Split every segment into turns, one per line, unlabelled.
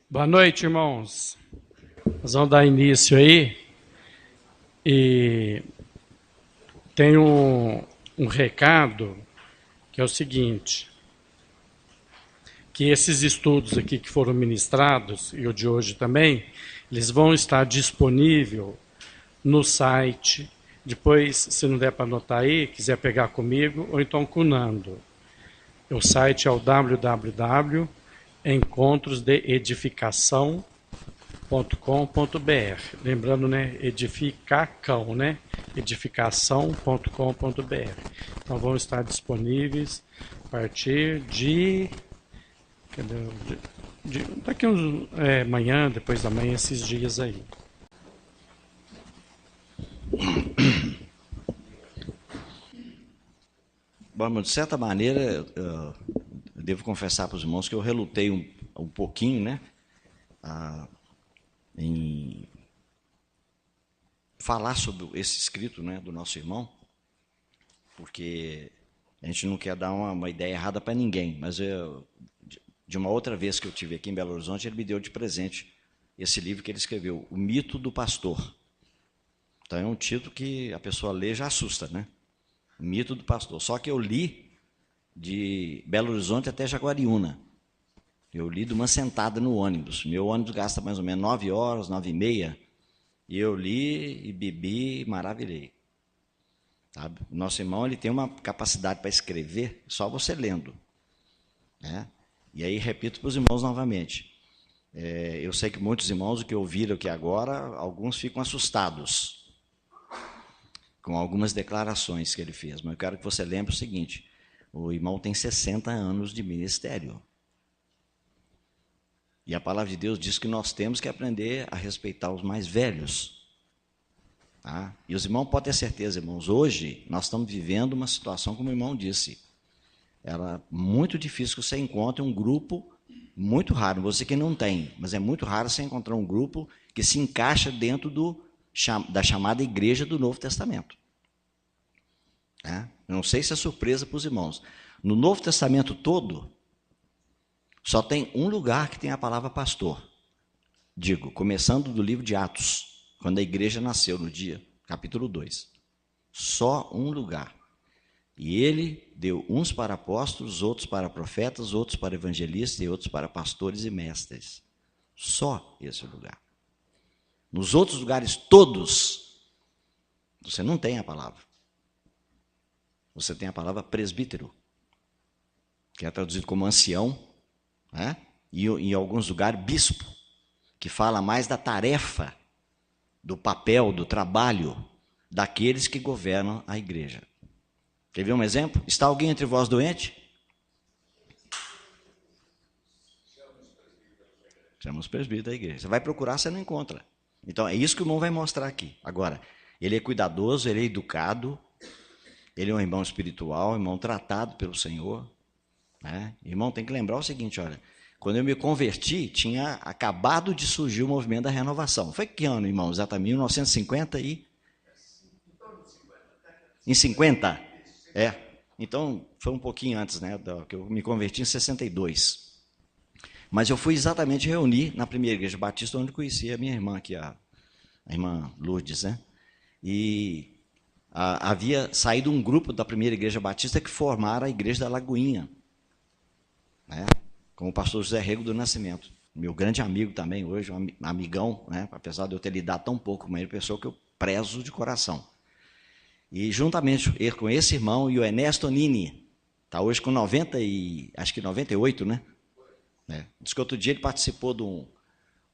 Boa noite, irmãos. Nós vamos dar início aí e tem um recado que é o seguinte, que esses estudos aqui que foram ministrados, e o de hoje também, eles vão estar disponíveis no site. Depois, se não der para anotar aí, quiser pegar comigo, ou então com o Nando. O site é o www.encontrosdeedificação.com.br. Lembrando, né? Edificacão, né? Edificação.com.br. Então vão estar disponíveis a partir de daqui uns amanhã, depois da manhã, esses dias aí.
Bom, de certa maneira, eu devo confessar para os irmãos que eu relutei um pouquinho, né, em falar sobre esse escrito, né, do nosso irmão, porque a gente não quer dar uma ideia errada para ninguém, mas de uma outra vez que eu tive aqui em Belo Horizonte, ele me deu de presente esse livro que ele escreveu, O Mito do Pastor. Então é um título que a pessoa lê e já assusta, né? O Mito do Pastor. Só que eu li de Belo Horizonte até Jaguariúna. Eu li de uma sentada no ônibus. Meu ônibus gasta mais ou menos 9 horas, 9h30. E eu li e bebi e maravilhei. Sabe? O nosso irmão ele tem uma capacidade para escrever só você lendo. Né? E aí repito para os irmãos novamente. Eu sei que muitos irmãos, o que ouviram aqui agora, alguns ficam assustados com algumas declarações que ele fez. Mas eu quero que você lembre o seguinte, o irmão tem 60 anos de ministério. E a palavra de Deus diz que nós temos que aprender a respeitar os mais velhos. Tá? E os irmãos podem ter certeza, irmãos, hoje nós estamos vivendo uma situação, como o irmão disse, ela muito difícil que você encontre um grupo, muito raro, você que não tem, mas é muito raro você encontrar um grupo que se encaixa dentro da chamada Igreja do Novo Testamento. Eu não sei se é surpresa para os irmãos. No Novo Testamento todo, só tem um lugar que tem a palavra pastor. Digo, começando do livro de Atos, quando a igreja nasceu no dia, capítulo 2. Só um lugar. E ele deu uns para apóstolos, outros para profetas, outros para evangelistas e outros para pastores e mestres. Só esse lugar. Nos outros lugares todos, você não tem a palavra. Você tem a palavra presbítero, que é traduzido como ancião, né? E em alguns lugares bispo, que fala mais da tarefa, do papel, do trabalho daqueles que governam a igreja. Quer ver um exemplo? Está alguém entre vós doente? Chama os presbíteros da igreja. Você vai procurar, você não encontra. Então, é isso que o irmão vai mostrar aqui. Agora, ele é cuidadoso, ele é educado, ele é um irmão espiritual, um irmão tratado pelo Senhor. Né? Irmão, tem que lembrar o seguinte, olha, quando eu me converti, tinha acabado de surgir o movimento da renovação. Foi que ano, irmão? Exatamente 1950 e... Em 50? Então, foi um pouquinho antes, né? Que eu me converti em 62. Mas eu fui exatamente reunir na primeira igreja batista, onde conheci a minha irmã aqui, a irmã Lourdes, né? E havia saído um grupo da primeira igreja batista que formaram a igreja da Lagoinha, né? Com o pastor José Rego do Nascimento, meu grande amigo também hoje, um amigão, né? Apesar de eu ter lidado tão pouco com ele, pessoa que eu prezo de coração. E juntamente com esse irmão e o Ernesto Nini, está hoje com 98, né? Diz que outro dia ele participou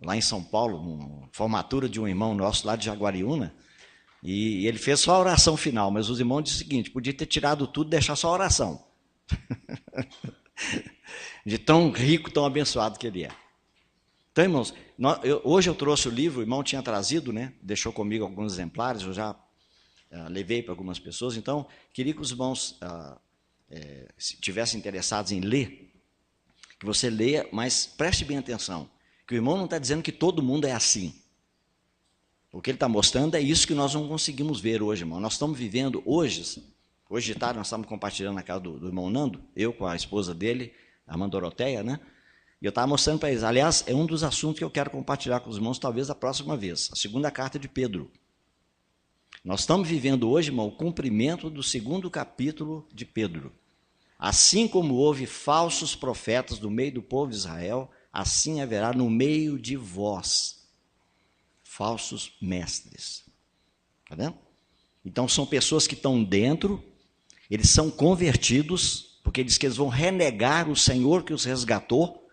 lá em São Paulo, uma formatura de um irmão nosso lá de Jaguariúna, e ele fez só a oração final, mas os irmãos disseram o seguinte, podia ter tirado tudo e deixar só a oração. De tão rico, tão abençoado que ele é. Então, irmãos, hoje eu trouxe o livro, o irmão tinha trazido, né? Deixou comigo alguns exemplares, eu já levei para algumas pessoas, então queria que os irmãos se tivessem interessados em ler, que você leia, mas preste bem atenção, que o irmão não está dizendo que todo mundo é assim. O que ele está mostrando é isso que nós não conseguimos ver hoje, irmão. Nós estamos vivendo hoje de tarde nós estamos compartilhando na casa do irmão Nando, eu com a esposa dele, a irmã Doroteia, né? E eu estava mostrando para eles. Aliás, é um dos assuntos que eu quero compartilhar com os irmãos, talvez da próxima vez. A segunda carta de Pedro. Nós estamos vivendo hoje, irmão, o cumprimento do segundo capítulo de Pedro. Assim como houve falsos profetas no meio do povo de Israel, assim haverá no meio de vós falsos mestres. Está vendo? Então são pessoas que estão dentro, eles são convertidos, porque diz que eles vão renegar o Senhor que os resgatou,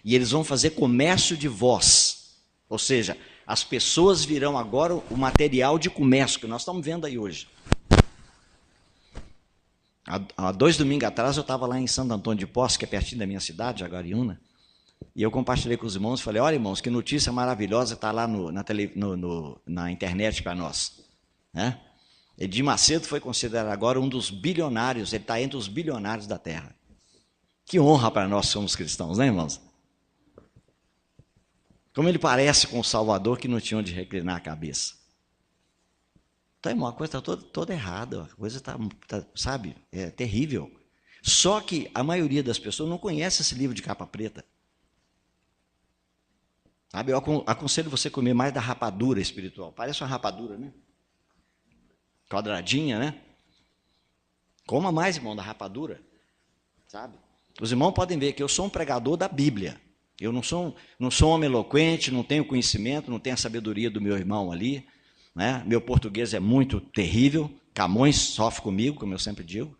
e eles vão fazer comércio de vós. Ou seja, as pessoas virão agora o material de comércio, que nós estamos vendo aí hoje. Há 2 domingos atrás eu estava lá em Santo Antônio de Poços, que é pertinho da minha cidade, Jaguariúna, e eu compartilhei com os irmãos e falei, olha irmãos, que notícia maravilhosa está lá na internet para nós. Né? Edir Macedo foi considerado agora um dos bilionários, ele está entre os bilionários da terra. Que honra para nós que somos cristãos, né irmãos? Como ele parece com o Salvador que não tinha onde reclinar a cabeça. Então, irmão, a coisa está toda errada, a coisa está, sabe, é terrível. Só que a maioria das pessoas não conhece esse livro de capa preta. Sabe, eu aconselho você a comer mais da rapadura espiritual. Parece uma rapadura, né? Quadradinha, né? Coma mais, irmão, da rapadura. Sabe? Os irmãos podem ver que eu sou um pregador da Bíblia. Eu não sou um homem eloquente, não tenho conhecimento, não tenho a sabedoria do meu irmão ali. Né? Meu português é muito terrível. Camões sofre comigo, como eu sempre digo.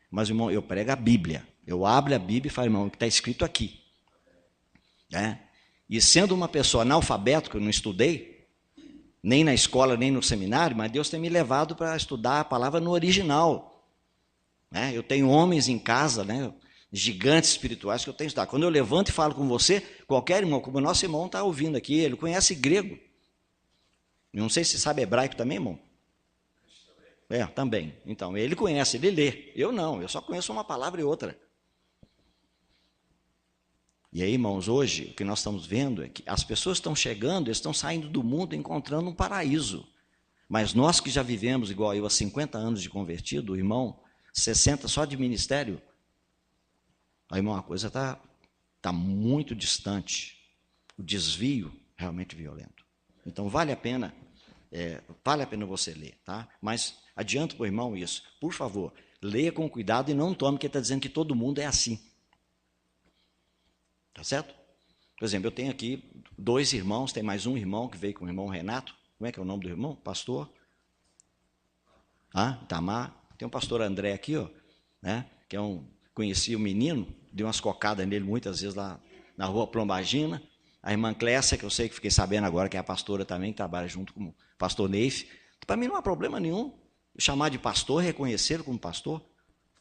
Mas, irmão, eu prego a Bíblia. Eu abro a Bíblia e falo, irmão, o que está escrito aqui. Né? E sendo uma pessoa analfabeta, que eu não estudei, nem na escola, nem no seminário, mas Deus tem me levado para estudar a palavra no original. Né? Eu tenho homens em casa, né? Gigantes espirituais que eu tenho que estudar. Quando eu levanto e falo com você, qualquer irmão, como o nosso irmão está ouvindo aqui, ele conhece grego. Não sei se sabe hebraico também, irmão. É, também. Então, ele conhece, ele lê. Eu não, eu só conheço uma palavra e outra. E aí, irmãos, hoje, o que nós estamos vendo é que as pessoas estão chegando, estão saindo do mundo encontrando um paraíso. Mas nós que já vivemos, igual eu, há 50 anos de convertido, irmão, 60 só de ministério, aí, irmão, a coisa está muito distante. O desvio realmente violento. Então, vale a pena você ler, tá? Mas adianto para o irmão isso. Por favor, leia com cuidado e não tome, porque está dizendo que todo mundo é assim. Tá certo? Por exemplo, eu tenho aqui 2 irmãos, tem mais um irmão que veio com o irmão Renato. Como é que é o nome do irmão? Pastor? Itamar. Tem um pastor André aqui, ó, né? Que conheci o menino, dei umas cocadas nele muitas vezes lá na rua Plombagina. A irmã Clécia, que eu sei que fiquei sabendo agora, que é a pastora também, que trabalha junto com o pastor Neif. Para mim não há problema nenhum chamar de pastor, reconhecer como pastor.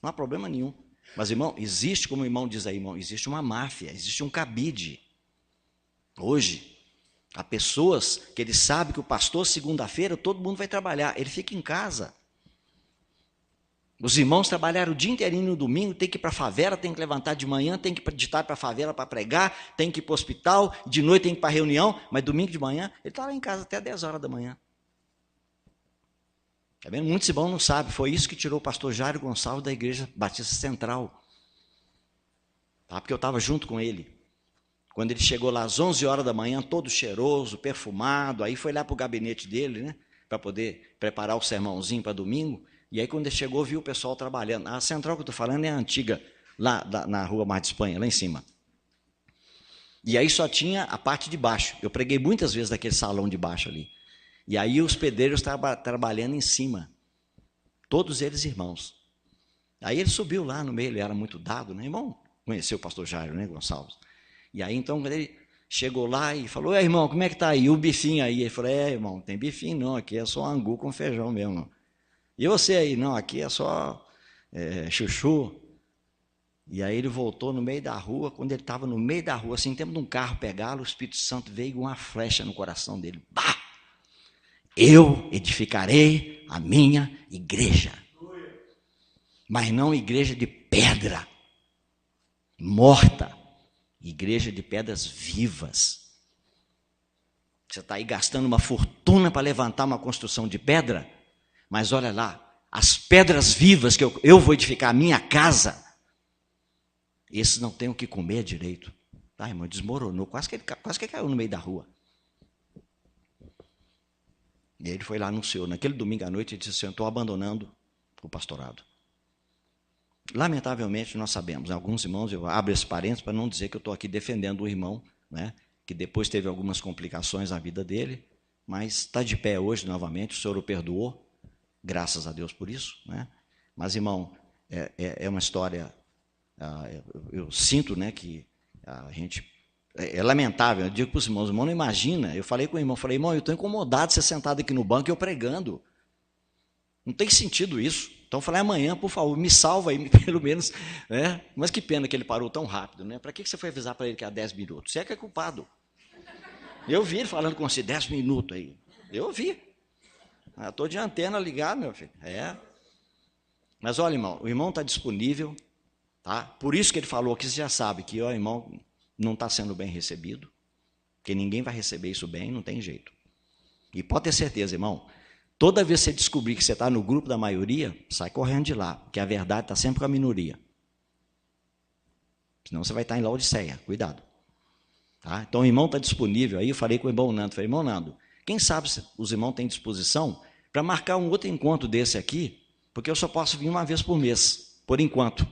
Não há problema nenhum. Mas, irmão, existe, como o irmão diz aí, irmão, existe uma máfia, existe um cabide. Hoje, há pessoas que ele sabe que o pastor, segunda-feira, todo mundo vai trabalhar, ele fica em casa. Os irmãos trabalharam o dia inteirinho no domingo, tem que ir para a favela, tem que levantar de manhã, tem que ir de tarde para a favela para pregar, tem que ir para o hospital, de noite tem que ir para a reunião, mas domingo de manhã, ele está lá em casa até 10 horas da manhã. Tá vendo? Muitos irmãos não sabem, foi isso que tirou o pastor Jairo Gonçalves da Igreja Batista Central. Tá? Porque eu estava junto com ele. Quando ele chegou lá às 11 horas da manhã, todo cheiroso, perfumado, aí foi lá para o gabinete dele, né? Para poder preparar o sermãozinho para domingo. E aí quando ele chegou, viu o pessoal trabalhando. A central que eu estou falando é a antiga, lá na Rua Mar de Espanha, lá em cima. E aí só tinha a parte de baixo. Eu preguei muitas vezes naquele salão de baixo ali. E aí os pedreiros trabalhando em cima. Todos eles irmãos. Aí ele subiu lá no meio, ele era muito dado, né, irmão? Conheceu o pastor Jairo, né, Gonçalves? E aí então ele chegou lá e falou, irmão, como é que tá aí? E o bifinho aí? Ele falou, irmão, não tem bifinho não, aqui é só angu com feijão mesmo. E você aí? Não, aqui é só chuchu. E aí ele voltou no meio da rua, quando ele estava no meio da rua, assim, em tempo de um carro pegá-lo, o Espírito Santo veio com uma flecha no coração dele. Bah! Eu edificarei a minha igreja. Mas não igreja de pedra morta, igreja de pedras vivas. Você está aí gastando uma fortuna para levantar uma construção de pedra, mas olha lá, as pedras vivas que eu vou edificar a minha casa, Esses não têm o que comer direito. Tá, irmão, desmoronou, quase que caiu no meio da rua. E ele foi lá e anunciou. Naquele domingo à noite, ele disse assim, eu estou abandonando o pastorado. Lamentavelmente, nós sabemos, alguns irmãos, eu abro esse parênteses para não dizer que eu estou aqui defendendo o irmão, né, que depois teve algumas complicações na vida dele, mas está de pé hoje novamente, o Senhor o perdoou, graças a Deus por isso. Né? Mas, irmão, é uma história, eu sinto, né, que a gente... É lamentável, eu digo para os irmãos, irmão, não imagina, eu falei com o irmão, falei, irmão, eu estou incomodado de ser sentado aqui no banco e eu pregando. Não tem sentido isso. Então eu falei, amanhã, por favor, me salva aí, pelo menos. Né? Mas que pena que ele parou tão rápido. Né? Para que você foi avisar para ele que há 10 minutos? Você é que é culpado. Eu vi ele falando com você, 10 minutos aí. Eu vi. Estou de antena ligado, meu filho. Mas olha, irmão, o irmão está disponível. Tá? Por isso que ele falou que você já sabe que o irmão não está sendo bem recebido, porque ninguém vai receber isso bem, não tem jeito. E pode ter certeza, irmão, toda vez que você descobrir que você está no grupo da maioria, sai correndo de lá, porque a verdade está sempre com a minoria. Senão você vai estar em Laodiceia, cuidado. Tá? Então o irmão está disponível aí, eu falei com o irmão Nando, falei, irmão Nando, quem sabe os irmãos têm disposição para marcar um outro encontro desse aqui, porque eu só posso vir uma vez por mês, por enquanto.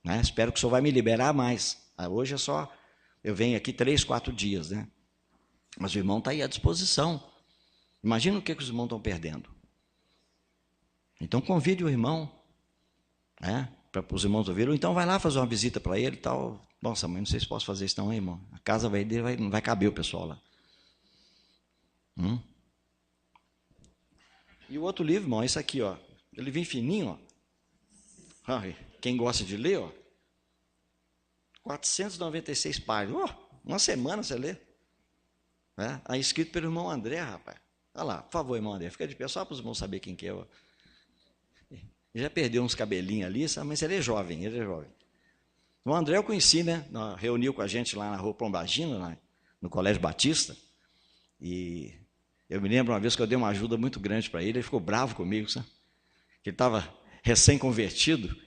Né? Espero que o senhor vai me liberar mais. Hoje é só... Eu venho aqui 3, 4 dias, né? Mas o irmão está aí à disposição. Imagina o que os irmãos estão perdendo. Então convide o irmão, né? Para os irmãos ouvirem, ou então vai lá fazer uma visita para ele e tal. Nossa, mãe, não sei se posso fazer isso não, hein, irmão. A casa não vai caber o pessoal lá. E o outro livro, irmão, esse aqui, ó. Ele vem fininho, ó. Quem gosta de ler, ó. 496 páginas. Uma semana você lê. Aí escrito pelo irmão André, rapaz. Olha lá, por favor, irmão André, fica de pé, só para os irmãos saberem quem que é. Ó. Ele já perdeu uns cabelinhos ali, sabe? Mas ele é jovem, O André eu conheci, né? Reuniu com a gente lá na Rua Pombagina, no Colégio Batista. E eu me lembro uma vez que eu dei uma ajuda muito grande para ele ficou bravo comigo, sabe? Ele estava recém-convertido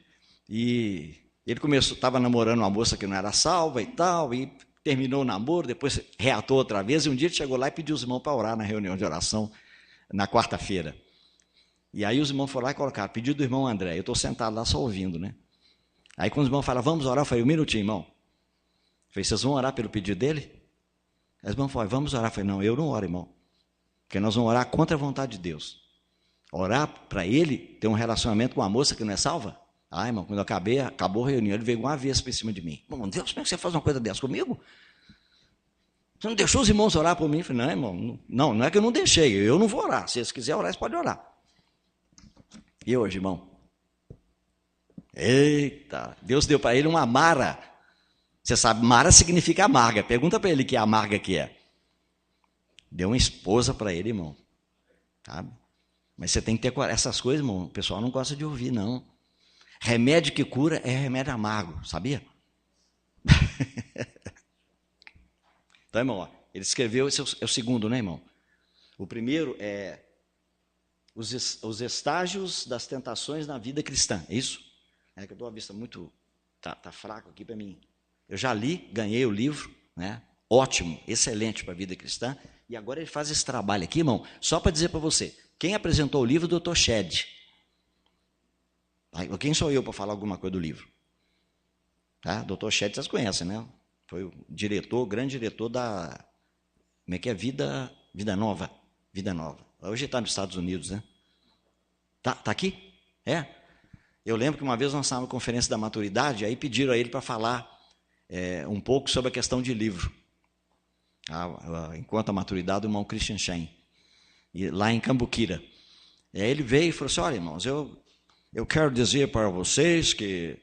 e... Ele estava namorando uma moça que não era salva e tal, e terminou o namoro, depois reatou outra vez, e um dia ele chegou lá e pediu os irmãos para orar na reunião de oração, na quarta-feira. E aí os irmãos foram lá e colocaram, pedido do irmão André, eu estou sentado lá só ouvindo, né? Aí quando os irmãos falaram, vamos orar, eu falei, um minutinho, irmão. Eu falei, vocês vão orar pelo pedido dele? Aí os irmãos falaram, vamos orar. Eu falei, não, eu não oro, irmão, porque nós vamos orar contra a vontade de Deus. Orar para ele ter um relacionamento com uma moça que não é salva? Irmão, quando acabou a reunião, ele veio uma vez para cima de mim. Irmão, Deus, como é que você faz uma coisa dessa comigo? Você não deixou os irmãos orar por mim? Eu falei, não, irmão, não é que eu não deixei, eu não vou orar. Se eles quiserem orar, eles podem orar. E hoje, irmão? Eita, Deus deu para ele uma Mara. Você sabe, Mara significa amarga. Pergunta para ele que amarga que é. Deu uma esposa para ele, irmão. Sabe? Mas você tem que ter essas coisas, irmão, o pessoal não gosta de ouvir, não. Remédio que cura é remédio amargo, sabia? Então, irmão, ó, ele escreveu, esse é o segundo, né, irmão? O primeiro é os estágios das tentações na vida cristã, é isso? É que eu dou uma vista muito, tá fraco aqui para mim. Eu já li, ganhei o livro, né? Ótimo, excelente para a vida cristã. E agora ele faz esse trabalho aqui, irmão, só para dizer para você, quem apresentou o livro é o Dr. Shedd. Quem sou eu para falar alguma coisa do livro? Tá? Dr. Shedd, vocês conhecem, né? Foi o diretor, o grande diretor da... Como é que é? Vida Nova. Vida Nova. Hoje está nos Estados Unidos, né? Tá aqui? É? Eu lembro que uma vez nós estávamos na conferência da maturidade, aí pediram a ele para falar um pouco sobre a questão de livro. Enquanto a maturidade, o irmão Christian Schein. Lá em Cambuquira. E aí ele veio e falou assim, olha, irmãos, eu quero dizer para vocês que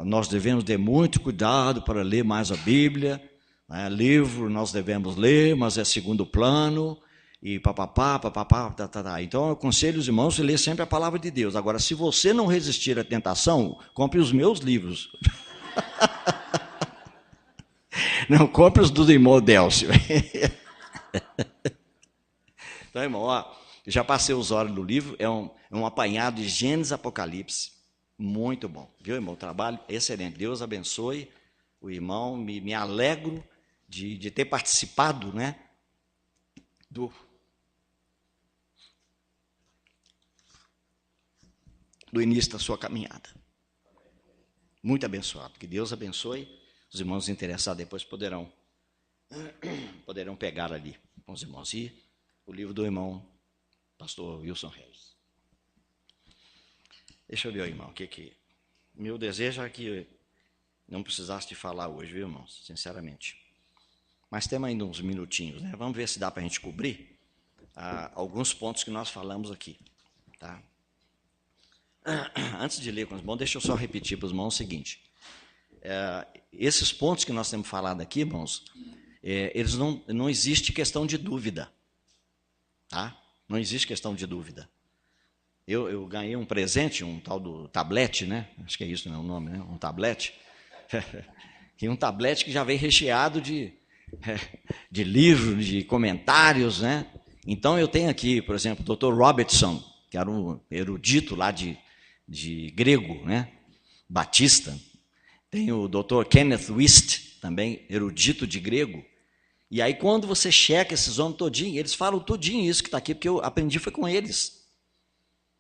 nós devemos ter muito cuidado para ler mais a Bíblia. Né? Livro nós devemos ler, mas é segundo plano. E papapá. Então eu aconselho os irmãos a ler sempre a palavra de Deus. Agora, se você não resistir à tentação, compre os meus livros. Não, compre os do irmão Délcio. Então, irmão, já passei os olhos do livro, é um apanhado de Gênesis e Apocalipse. Muito bom. Viu, irmão? Trabalho excelente. Deus abençoe o irmão. Me alegro de ter participado, né, do início da sua caminhada. Muito abençoado. Que Deus abençoe. Os irmãos interessados depois poderão pegar ali com os irmãos. E o livro do irmão pastor Wilson Reis. Deixa eu ver, irmão, o que meu desejo é que não precisasse de falar hoje, viu, irmãos? Sinceramente. Mas temos ainda uns minutinhos, né? Vamos ver se dá para a gente cobrir alguns pontos que nós falamos aqui, tá? Antes de ler com os irmãos, deixa eu só repetir para os irmãos o seguinte. Esses pontos que nós temos falado aqui, irmãos, eles não existe questão de dúvida, tá? Não existe questão de dúvida. Eu ganhei um presente, um tal do tablete, né? Acho que é isso, não é o nome, né? Um tablete. E um tablete que já veio recheado de livros, de comentários, né? Então eu tenho aqui, por exemplo, o Dr. Robertson, que era um erudito lá de grego, né? Batista. Tem o Dr. Kenneth Wist, também erudito de grego. E aí quando você checa esses homens todinho, eles falam todinho isso que está aqui, porque eu aprendi foi com eles.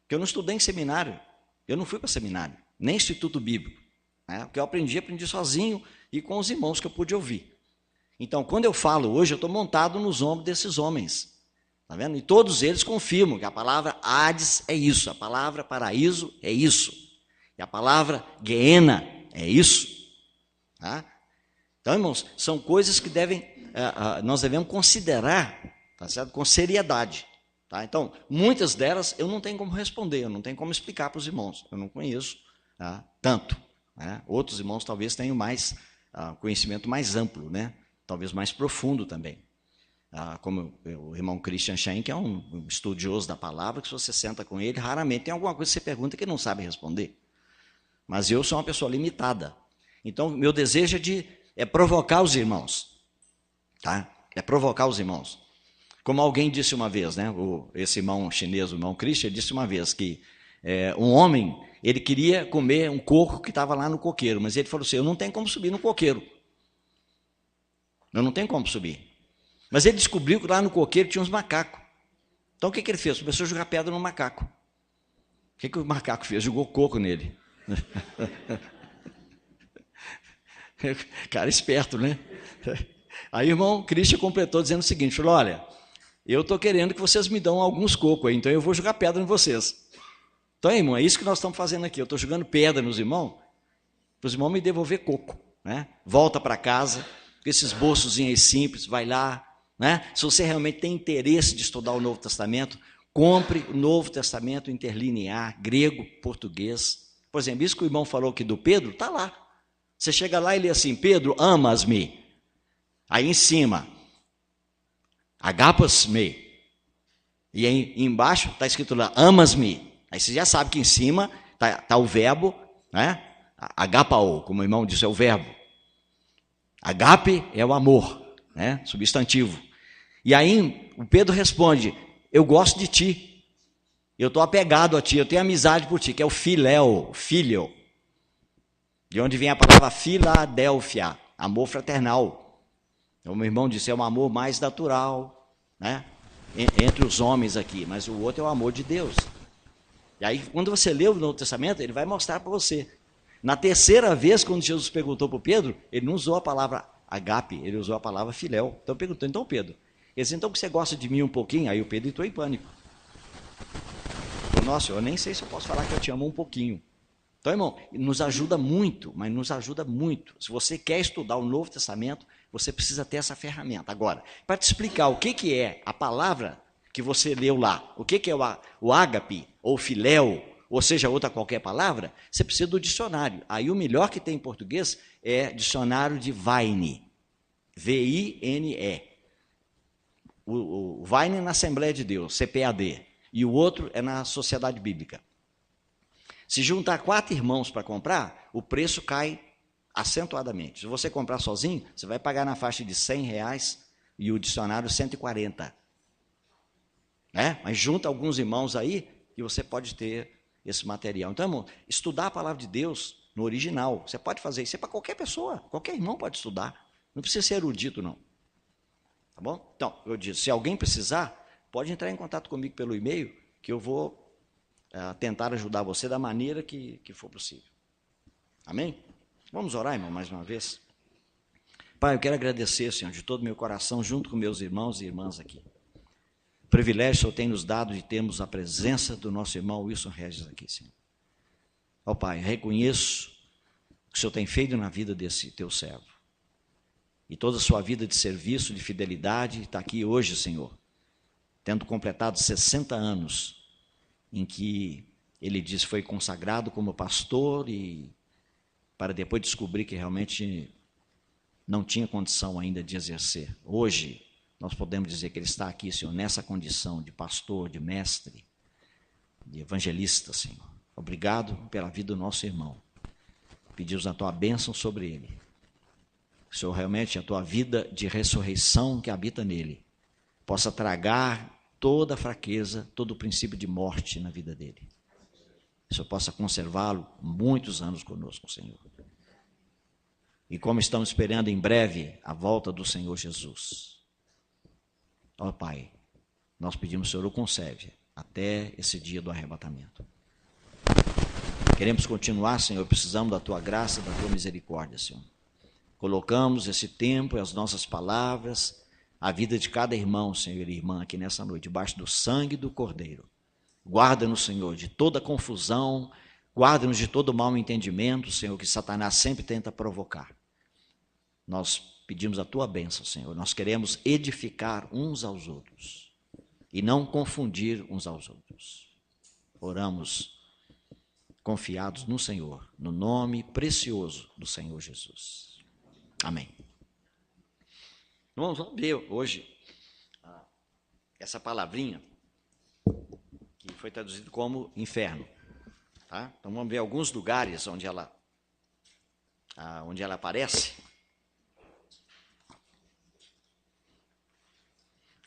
Porque eu não estudei em seminário, eu não fui para seminário, nem instituto bíblico. Né? Porque eu aprendi sozinho e com os irmãos que eu pude ouvir. Então, quando eu falo hoje, eu estou montado nos ombros desses homens. Tá vendo? E todos eles confirmam que a palavra Hades é isso, a palavra paraíso é isso, e a palavra Geena é isso. Tá? Então, irmãos, são coisas que nós devemos considerar, tá certo? Com seriedade. Tá? Então, muitas delas eu não tenho como responder, eu não tenho como explicar para os irmãos, eu não conheço tanto. Né? Outros irmãos talvez tenham mais conhecimento mais amplo, né? Talvez mais profundo também. Como o irmão Christian Schein, que é um estudioso da palavra, que se você senta com ele, raramente tem alguma coisa que você pergunta que ele não sabe responder. Mas eu sou uma pessoa limitada. Então, meu desejo é provocar os irmãos. Tá? É provocar os irmãos. Como alguém disse uma vez, né? Esse irmão chinês, o irmão Christian, disse uma vez que um homem, ele queria comer um coco que estava lá no coqueiro, mas ele falou assim, eu não tenho como subir no coqueiro. Eu não tenho como subir. Mas ele descobriu que lá no coqueiro tinha uns macacos. Então o que ele fez? Começou a jogar pedra no macaco. O que o macaco fez? Jogou coco nele. Cara esperto, né? Aí o irmão Christian completou dizendo o seguinte, falou, olha, eu estou querendo que vocês me dão alguns cocos aí, então eu vou jogar pedra em vocês. Então, irmão, é isso que nós estamos fazendo aqui. Eu estou jogando pedra nos irmãos, para os irmãos me devolver coco. Né? Volta para casa, com esses bolsozinhos aí simples, vai lá. Né? Se você realmente tem interesse de estudar o Novo Testamento, compre o Novo Testamento interlinear, grego, português. Por exemplo, isso que o irmão falou aqui do Pedro, está lá. Você chega lá e lê assim, Pedro, amas-me. Aí em cima, agapas-me. E aí embaixo está escrito lá, amas-me. Aí você já sabe que em cima está o verbo, né? Agapao, como o irmão disse, é o verbo. Agape é o amor, né? Substantivo. E aí o Pedro responde, eu gosto de ti. Eu estou apegado a ti, eu tenho amizade por ti, que é o filéu, filho. De onde vem a palavra Filadélfia, amor fraternal. Então, meu irmão disse, é um amor mais natural, né? Entre os homens aqui, mas o outro é o amor de Deus. E aí, quando você lê o Novo Testamento, ele vai mostrar para você. Na terceira vez, quando Jesus perguntou para o Pedro, ele não usou a palavra agape, ele usou a palavra filéu. Então perguntou, então Pedro, então que você gosta de mim um pouquinho? Aí o Pedro entrou em pânico. Nossa, eu nem sei se eu posso falar que eu te amo um pouquinho. Então, irmão, nos ajuda muito, mas nos ajuda muito. Se você quer estudar o Novo Testamento, você precisa ter essa ferramenta. Agora, para te explicar o que é a palavra que você leu lá, o que é o ágape, ou filéu, ou seja, outra qualquer palavra, você precisa do dicionário. Aí o melhor que tem em português é dicionário de Vine, V-I-N-E. O Vine é na Assembleia de Deus, CPAD, e o outro é na Sociedade Bíblica. Se juntar 4 irmãos para comprar, o preço cai acentuadamente. Se você comprar sozinho, você vai pagar na faixa de R$100 e o dicionário 140. Né? Mas junta alguns irmãos aí e você pode ter esse material. Então, irmão, estudar a palavra de Deus no original. Você pode fazer isso para qualquer pessoa, qualquer irmão pode estudar. Não precisa ser erudito, não. Tá bom? Então, eu disse, se alguém precisar, pode entrar em contato comigo pelo e-mail, que eu vou tentar ajudar você da maneira que for possível. Amém? Vamos orar, irmão, mais uma vez? Pai, eu quero agradecer, Senhor, de todo o meu coração, junto com meus irmãos e irmãs aqui. O privilégio que o Senhor tem nos dado de termos a presença do nosso irmão Wilson Regis aqui, Senhor. Ó Pai, reconheço o que o Senhor tem feito na vida desse teu servo. E toda a sua vida de serviço, de fidelidade, está aqui hoje, Senhor, tendo completado 60 anos, em que ele disse foi consagrado como pastor e para depois descobrir que realmente não tinha condição ainda de exercer. Hoje, nós podemos dizer que ele está aqui, Senhor, nessa condição de pastor, de mestre, de evangelista, Senhor. Obrigado pela vida do nosso irmão. Pedimos a tua bênção sobre ele. Senhor, realmente a tua vida de ressurreição que habita nele possa tragar toda a fraqueza, todo o princípio de morte na vida dele. Que o Senhor possa conservá-lo muitos anos conosco, Senhor. E como estamos esperando em breve a volta do Senhor Jesus. Ó Pai, nós pedimos, Senhor, o conserve até esse dia do arrebatamento. Queremos continuar, Senhor, precisamos da tua graça, da tua misericórdia, Senhor. Colocamos esse tempo e as nossas palavras, a vida de cada irmão, Senhor e irmã aqui nessa noite, debaixo do sangue do Cordeiro. Guarda-nos, Senhor, de toda confusão, guarda-nos de todo mau entendimento, Senhor, que Satanás sempre tenta provocar. Nós pedimos a tua bênção, Senhor. Nós queremos edificar uns aos outros e não confundir uns aos outros. Oramos confiados no Senhor, no nome precioso do Senhor Jesus. Amém. Vamos ver hoje essa palavrinha que foi traduzida como inferno. Tá? Então vamos ver alguns lugares onde ela aparece.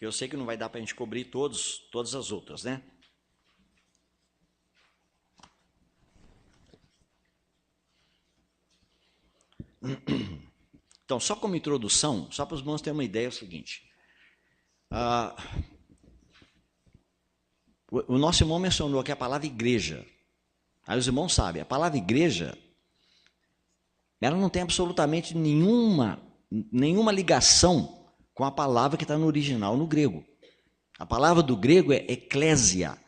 Eu sei que não vai dar para a gente cobrir todas as outras, né? Então, só como introdução, só para os irmãos terem uma ideia, é o seguinte. O nosso irmão mencionou aqui a palavra igreja. Aí os irmãos sabem, a palavra igreja, ela não tem absolutamente nenhuma ligação com a palavra que está no original, no grego. A palavra do grego é eclésia,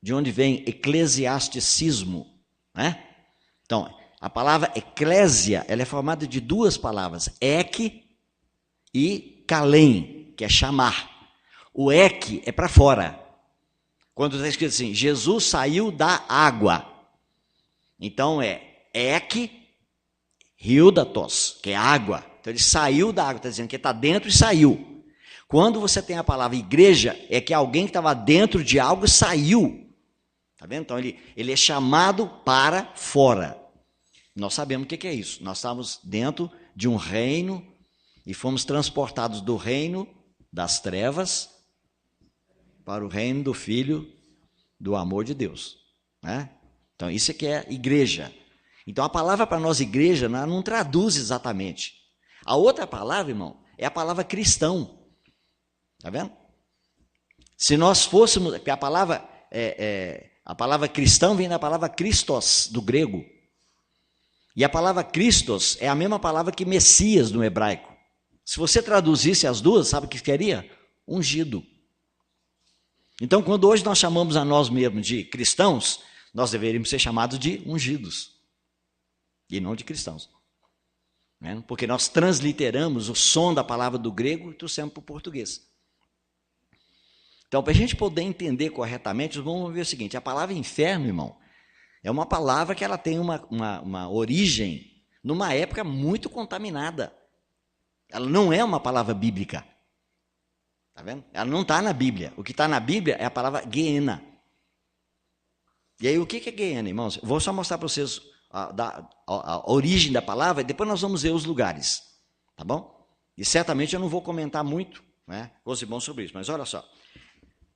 de onde vem eclesiasticismo, né? Então, a palavra eclésia, ela é formada de duas palavras, ek e kalen, que é chamar. O ek é para fora. Quando está escrito assim, Jesus saiu da água. Então é ek, hildatos, que é água. Então ele saiu da água, está dizendo que está dentro e saiu. Quando você tem a palavra igreja, é que alguém que estava dentro de algo saiu. Está vendo? Então ele é chamado para fora. Nós sabemos o que é isso. Nós estávamos dentro de um reino e fomos transportados do reino das trevas para o reino do Filho do amor de Deus. Né? Então isso é que é igreja. Então a palavra para nós igreja não traduz exatamente. A outra palavra, irmão, é a palavra cristão. Está vendo? Se nós fôssemos, a palavra cristão vem da palavra Christos, do grego. E a palavra Christos é a mesma palavra que Messias no hebraico. Se você traduzisse as duas, sabe o que queria? Ungido. Então, quando hoje nós chamamos a nós mesmos de cristãos, nós deveríamos ser chamados de ungidos. E não de cristãos. Porque nós transliteramos o som da palavra do grego e trouxemos para o português. Então, para a gente poder entender corretamente, vamos ver o seguinte, a palavra inferno, irmão, é uma palavra que ela tem uma origem numa época muito contaminada. Ela não é uma palavra bíblica. Está vendo? Ela não está na Bíblia. O que está na Bíblia é a palavra Geena. E aí, o que é Geena, irmãos? Vou só mostrar para vocês a origem da palavra, e depois nós vamos ver os lugares, tá bom? E certamente eu não vou comentar muito, né, com os irmãos sobre isso, mas olha só.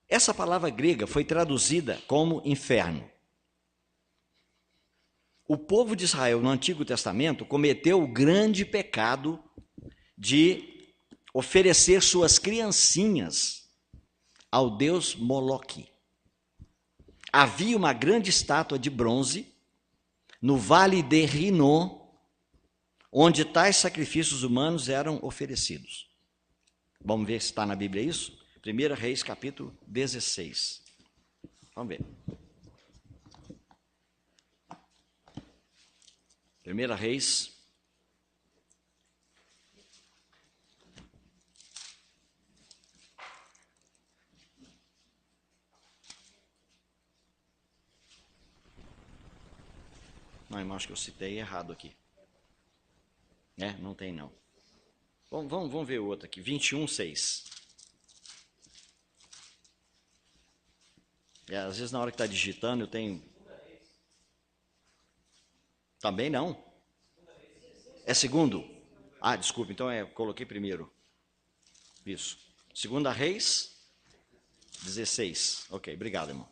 Essa palavra grega foi traduzida como inferno. o povo de Israel no Antigo Testamento cometeu o grande pecado de oferecer suas criancinhas ao deus Moloque. Havia uma grande estátua de bronze no vale de Rinom, onde tais sacrifícios humanos eram oferecidos. Vamos ver se está na Bíblia isso? 1 Reis, capítulo 16. Vamos ver. 1 Reis. Não, irmão, acho que eu citei errado aqui. Não tem não. Vamos ver o outro aqui. 21:6. Às vezes na hora que está digitando eu tenho... Também não? É segundo? Ah, desculpa, então coloquei primeiro. Isso. 2 Reis 16. Ok, obrigado, irmão.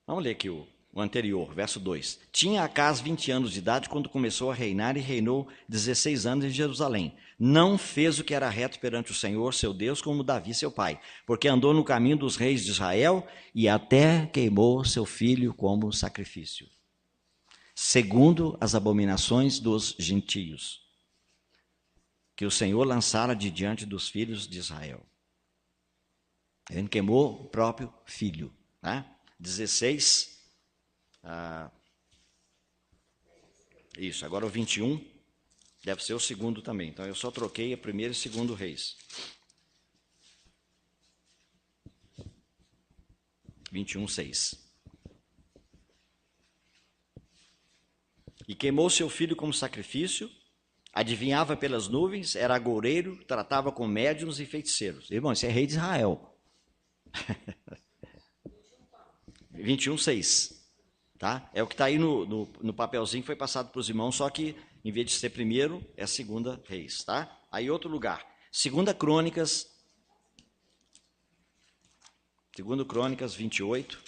Vamos ler aqui o anterior, verso 2. Tinha Acás 20 anos de idade quando começou a reinar e reinou 16 anos em Jerusalém. Não fez o que era reto perante o Senhor, seu Deus, como Davi, seu pai, porque andou no caminho dos reis de Israel e até queimou seu filho como sacrifício, segundo as abominações dos gentios, que o Senhor lançara de diante dos filhos de Israel. Ele queimou o próprio filho, né? 16, isso, agora o 21, deve ser o segundo também, então eu só troquei a primeiro e segundo reis. 21:6. E queimou seu filho como sacrifício, adivinhava pelas nuvens, era agoureiro, tratava com médiuns e feiticeiros. Irmão, esse é rei de Israel. 21:6, tá? É o que está aí no papelzinho que foi passado para os irmãos, só que em vez de ser primeiro, é segunda reis, tá? Aí outro lugar, 2 Crônicas 28.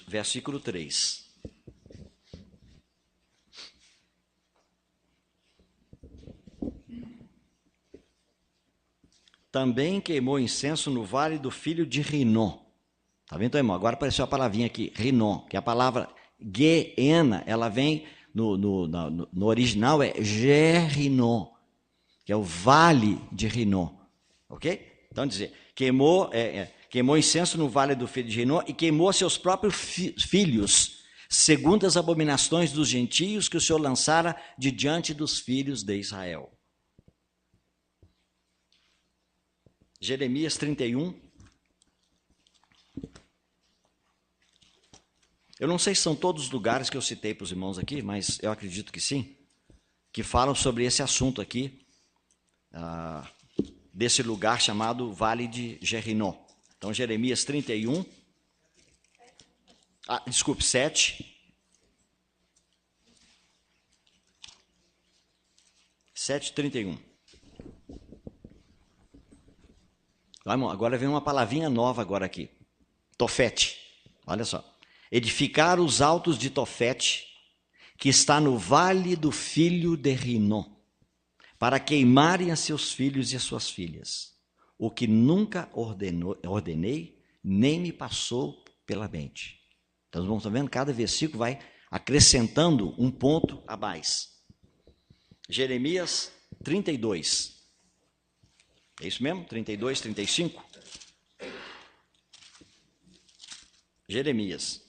Versículo 3. Também queimou incenso no vale do filho de Rinom. Tá vendo, irmão? Agora apareceu a palavrinha aqui, Rinom, que é a palavra Geena, ela vem no original é Gerinom, que é o vale de Rinom. Ok? Então, dizer, queimou incenso no vale do filho de Rinom e queimou seus próprios filhos, segundo as abominações dos gentios que o Senhor lançara de diante dos filhos de Israel. Jeremias 31. Eu não sei se são todos os lugares que eu citei para os irmãos aqui, mas eu acredito que sim, que falam sobre esse assunto aqui, desse lugar chamado Vale de Gerinom. Então, Jeremias 31. Desculpe, 7. 7:31. Agora vem uma palavrinha nova agora aqui. Tofete. Olha só. Edificar os altos de Tofete, que está no vale do filho de Rinom, para queimarem a seus filhos e as suas filhas, o que nunca ordenei, nem me passou pela mente. Então, vamos vendo, cada versículo vai acrescentando um ponto a mais. Jeremias 32. É isso mesmo? 32, 35? Jeremias.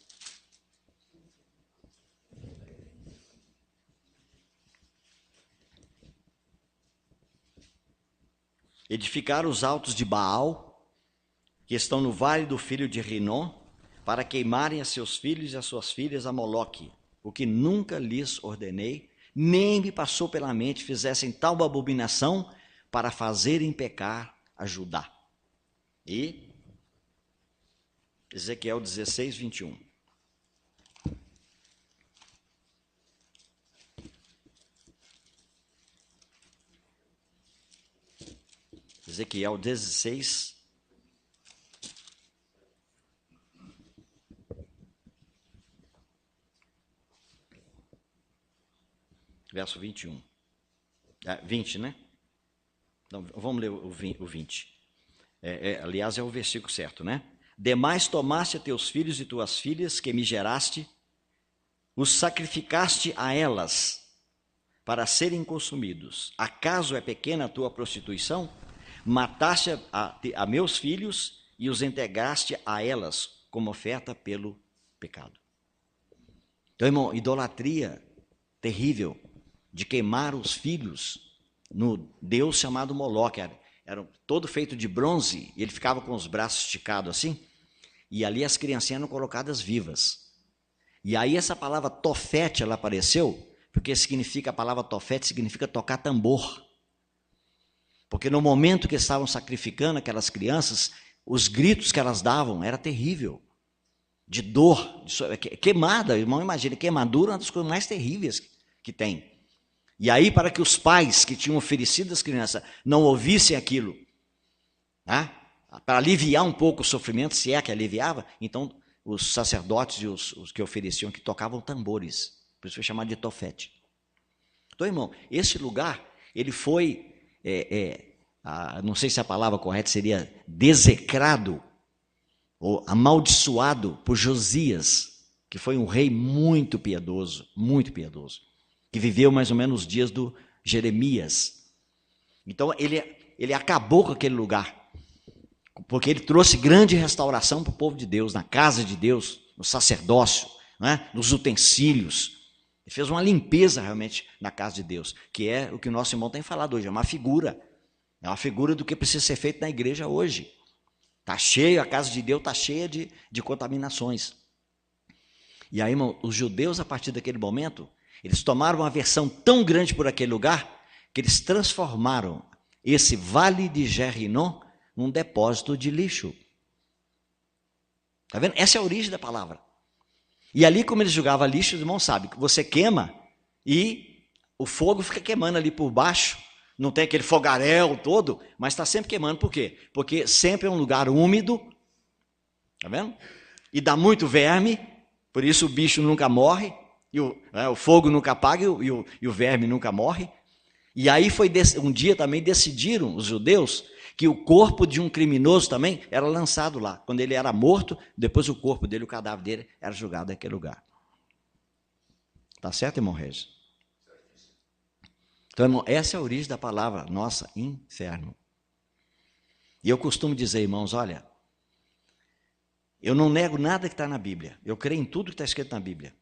Edificar os altos de Baal, que estão no vale do filho de Rinom, para queimarem a seus filhos e as suas filhas a Moloque, o que nunca lhes ordenei, nem me passou pela mente fizessem tal abominação para fazerem pecar a Judá. E Ezequiel 16, 21. Ezequiel 16. Verso 21. 20, né? Então, vamos ler o 20. Aliás, é o versículo certo, né? Demais tomaste a teus filhos e tuas filhas, que me geraste, os sacrificaste a elas, para serem consumidos. Acaso é pequena a tua prostituição? Mataste a meus filhos e os entregaste a elas, como oferta pelo pecado. Então, irmão, idolatria terrível, de queimar os filhos no Deus chamado Moloque. Era todo feito de bronze, e ele ficava com os braços esticados assim, e ali as criancinhas eram colocadas vivas. E aí essa palavra tofete, ela apareceu, porque a palavra tofete significa tocar tambor. Porque no momento que estavam sacrificando aquelas crianças, os gritos que elas davam era terrível, de dor, queimada, irmão, imagina, queimadura é uma das coisas mais terríveis que tem. E aí, para que os pais que tinham oferecido as crianças não ouvissem aquilo, né? Para aliviar um pouco o sofrimento, se é que aliviava, então os sacerdotes e os que ofereciam, que tocavam tambores, por isso foi chamado de tofete. Então, irmão, esse lugar, ele foi, não sei se a palavra correta seria desecrado, ou amaldiçoado por Josias, que foi um rei muito piedoso, que viveu mais ou menos os dias do Jeremias. Então, ele acabou com aquele lugar, porque ele trouxe grande restauração para o povo de Deus, na casa de Deus, no sacerdócio, né, nos utensílios. Ele fez uma limpeza realmente na casa de Deus, que é o que o nosso irmão tem falado hoje, é uma figura do que precisa ser feito na igreja hoje. Está cheio, a casa de Deus está cheia de contaminações. E aí, irmão, os judeus, a partir daquele momento, eles tomaram uma aversão tão grande por aquele lugar, que eles transformaram esse vale de Gerrinon num depósito de lixo. Está vendo? Essa é a origem da palavra. E ali, como eles jogavam lixo, os irmãos sabem que você queima e o fogo fica queimando ali por baixo. Não tem aquele fogaréu todo, mas está sempre queimando. Por quê? Porque sempre é um lugar úmido, está vendo? E dá muito verme, por isso o bicho nunca morre, e o fogo nunca apaga e o verme nunca morre. E aí um dia também decidiram os judeus que o corpo de um criminoso também era lançado lá. Quando ele era morto, depois o corpo dele, o cadáver dele, era jogado naquele lugar. Está certo, irmão Regis? Então, irmão, essa é a origem da palavra nossa, inferno. E eu costumo dizer, irmãos, olha, eu não nego nada que está na Bíblia. Eu creio em tudo que está escrito na Bíblia.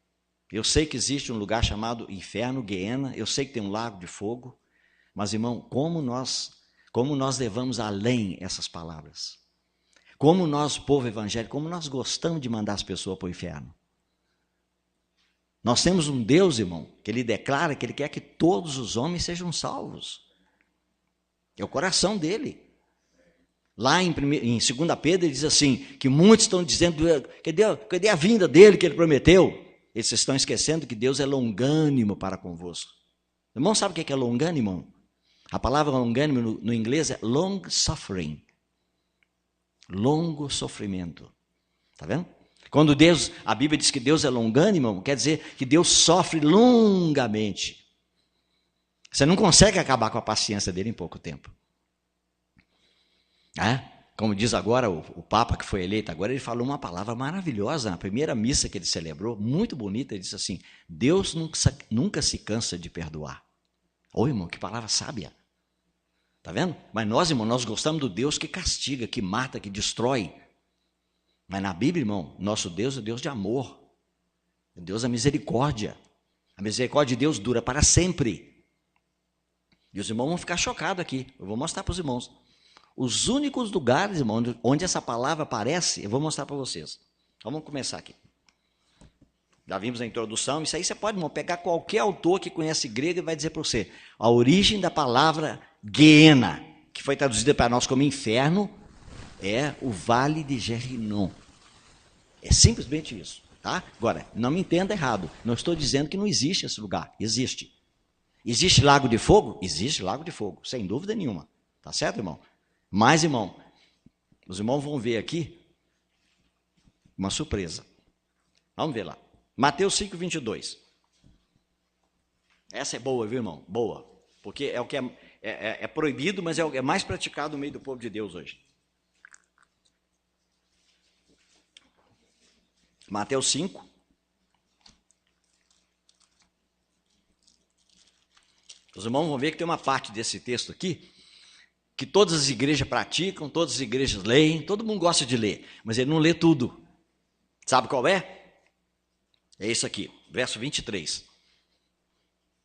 Eu sei que existe um lugar chamado inferno, Guiena. Eu sei que tem um lago de fogo. Mas, irmão, como nós levamos além essas palavras? Como nós, povo evangélico, como nós gostamos de mandar as pessoas para o inferno? Nós temos um Deus, irmão, que ele declara que ele quer que todos os homens sejam salvos. É o coração dele. Lá em 2 Pedro ele diz assim, que muitos estão dizendo, cadê a vinda dele que ele prometeu? Eles estão esquecendo que Deus é longânimo para convosco. O irmão sabe o que é longânimo? A palavra longânimo no inglês é long suffering. Longo sofrimento. Está vendo? Quando a Bíblia diz que Deus é longânimo, quer dizer que Deus sofre longamente. Você não consegue acabar com a paciência dele em pouco tempo. Como diz agora o Papa que foi eleito, agora ele falou uma palavra maravilhosa na primeira missa que ele celebrou, muito bonita. Ele disse assim: Deus nunca se cansa de perdoar. Ô, irmão, que palavra sábia. Está vendo? Mas nós, irmão, nós gostamos do Deus que castiga, que mata, que destrói. Mas na Bíblia, irmão, nosso Deus é Deus de amor. É Deus da misericórdia. A misericórdia de Deus dura para sempre. E os irmãos vão ficar chocados aqui. Eu vou mostrar para os irmãos. Os únicos lugares, irmão, onde essa palavra aparece, eu vou mostrar para vocês. Então, vamos começar aqui. Já vimos na introdução. Isso aí você pode, irmão, pegar qualquer autor que conhece grego e vai dizer para você. A origem da palavra Guiena, que foi traduzida para nós como inferno, é o Vale de Gerrinon. É simplesmente isso. Tá? Agora, não me entenda errado. Não estou dizendo que não existe esse lugar. Existe. Existe lago de fogo? Existe lago de fogo, sem dúvida nenhuma. Tá certo, irmão? Mas, irmão, os irmãos vão ver aqui uma surpresa. Vamos ver lá. Mateus 5, 22. Essa é boa, viu, irmão? Boa. Porque é o que é proibido, mas é o que é mais praticado no meio do povo de Deus hoje. Mateus 5. Os irmãos vão ver que tem uma parte desse texto aqui que todas as igrejas praticam, todas as igrejas leem, todo mundo gosta de ler, mas ele não lê tudo. Sabe qual é? É isso aqui, verso 23.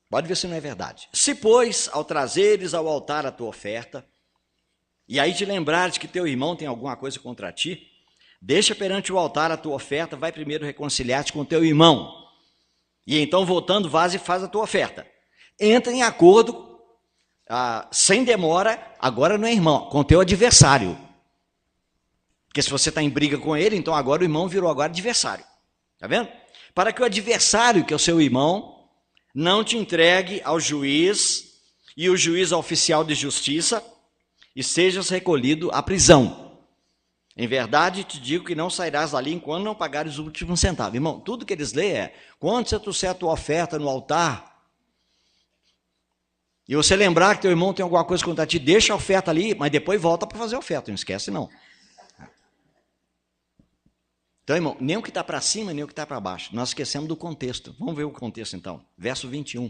Pode ver se não é verdade. Se, pois, ao trazeres ao altar a tua oferta, e aí te lembrares que teu irmão tem alguma coisa contra ti, deixa perante o altar a tua oferta, vai primeiro reconciliar-te com teu irmão, e então voltando, vaza e faz a tua oferta. Entra em acordo, sem demora, agora não é irmão, com teu adversário. Porque se você está em briga com ele, então agora o irmão virou agora adversário. Está vendo? Para que o adversário, que é o seu irmão, não te entregue ao juiz e o juiz ao oficial de justiça e sejas recolhido à prisão. Em verdade, te digo que não sairás dali enquanto não pagares o último centavo. Irmão, tudo que eles lêem é, quando você trouxer a tua oferta no altar, e você lembrar que teu irmão tem alguma coisa contra ti, deixa a oferta ali, mas depois volta para fazer a oferta, não esquece não. Então, irmão, nem o que está para cima, nem o que está para baixo. Nós esquecemos do contexto. Vamos ver o contexto então. Verso 21.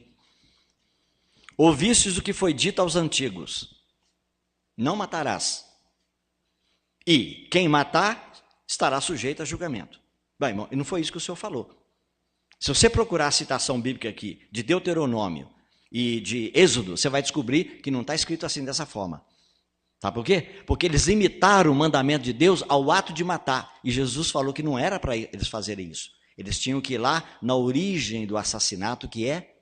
Ouvistes o que foi dito aos antigos: não matarás. E quem matar estará sujeito a julgamento. Bem, irmão, e não foi isso que o senhor falou. Se você procurar a citação bíblica aqui, de Deuteronômio e de Êxodo, você vai descobrir que não está escrito assim dessa forma. Sabe por quê? Porque eles limitaram o mandamento de Deus ao ato de matar. E Jesus falou que não era para eles fazerem isso. Eles tinham que ir lá na origem do assassinato, que é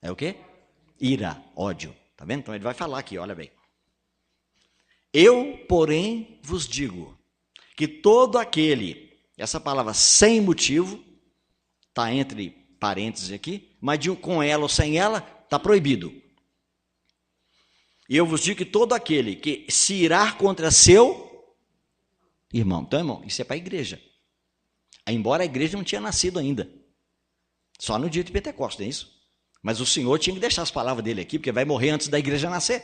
o quê? Ira, ódio. Tá vendo? Então ele vai falar aqui, olha bem. Eu, porém, vos digo que todo aquele, essa palavra sem motivo, está entre parênteses aqui, mas com ela ou sem ela, está proibido. E eu vos digo que todo aquele que se irá contra seu irmão. Então, irmão, isso é para a igreja. Embora a igreja não tinha nascido ainda. Só no dia de Pentecostes, não é isso? Mas o Senhor tinha que deixar as palavras dele aqui, porque vai morrer antes da igreja nascer.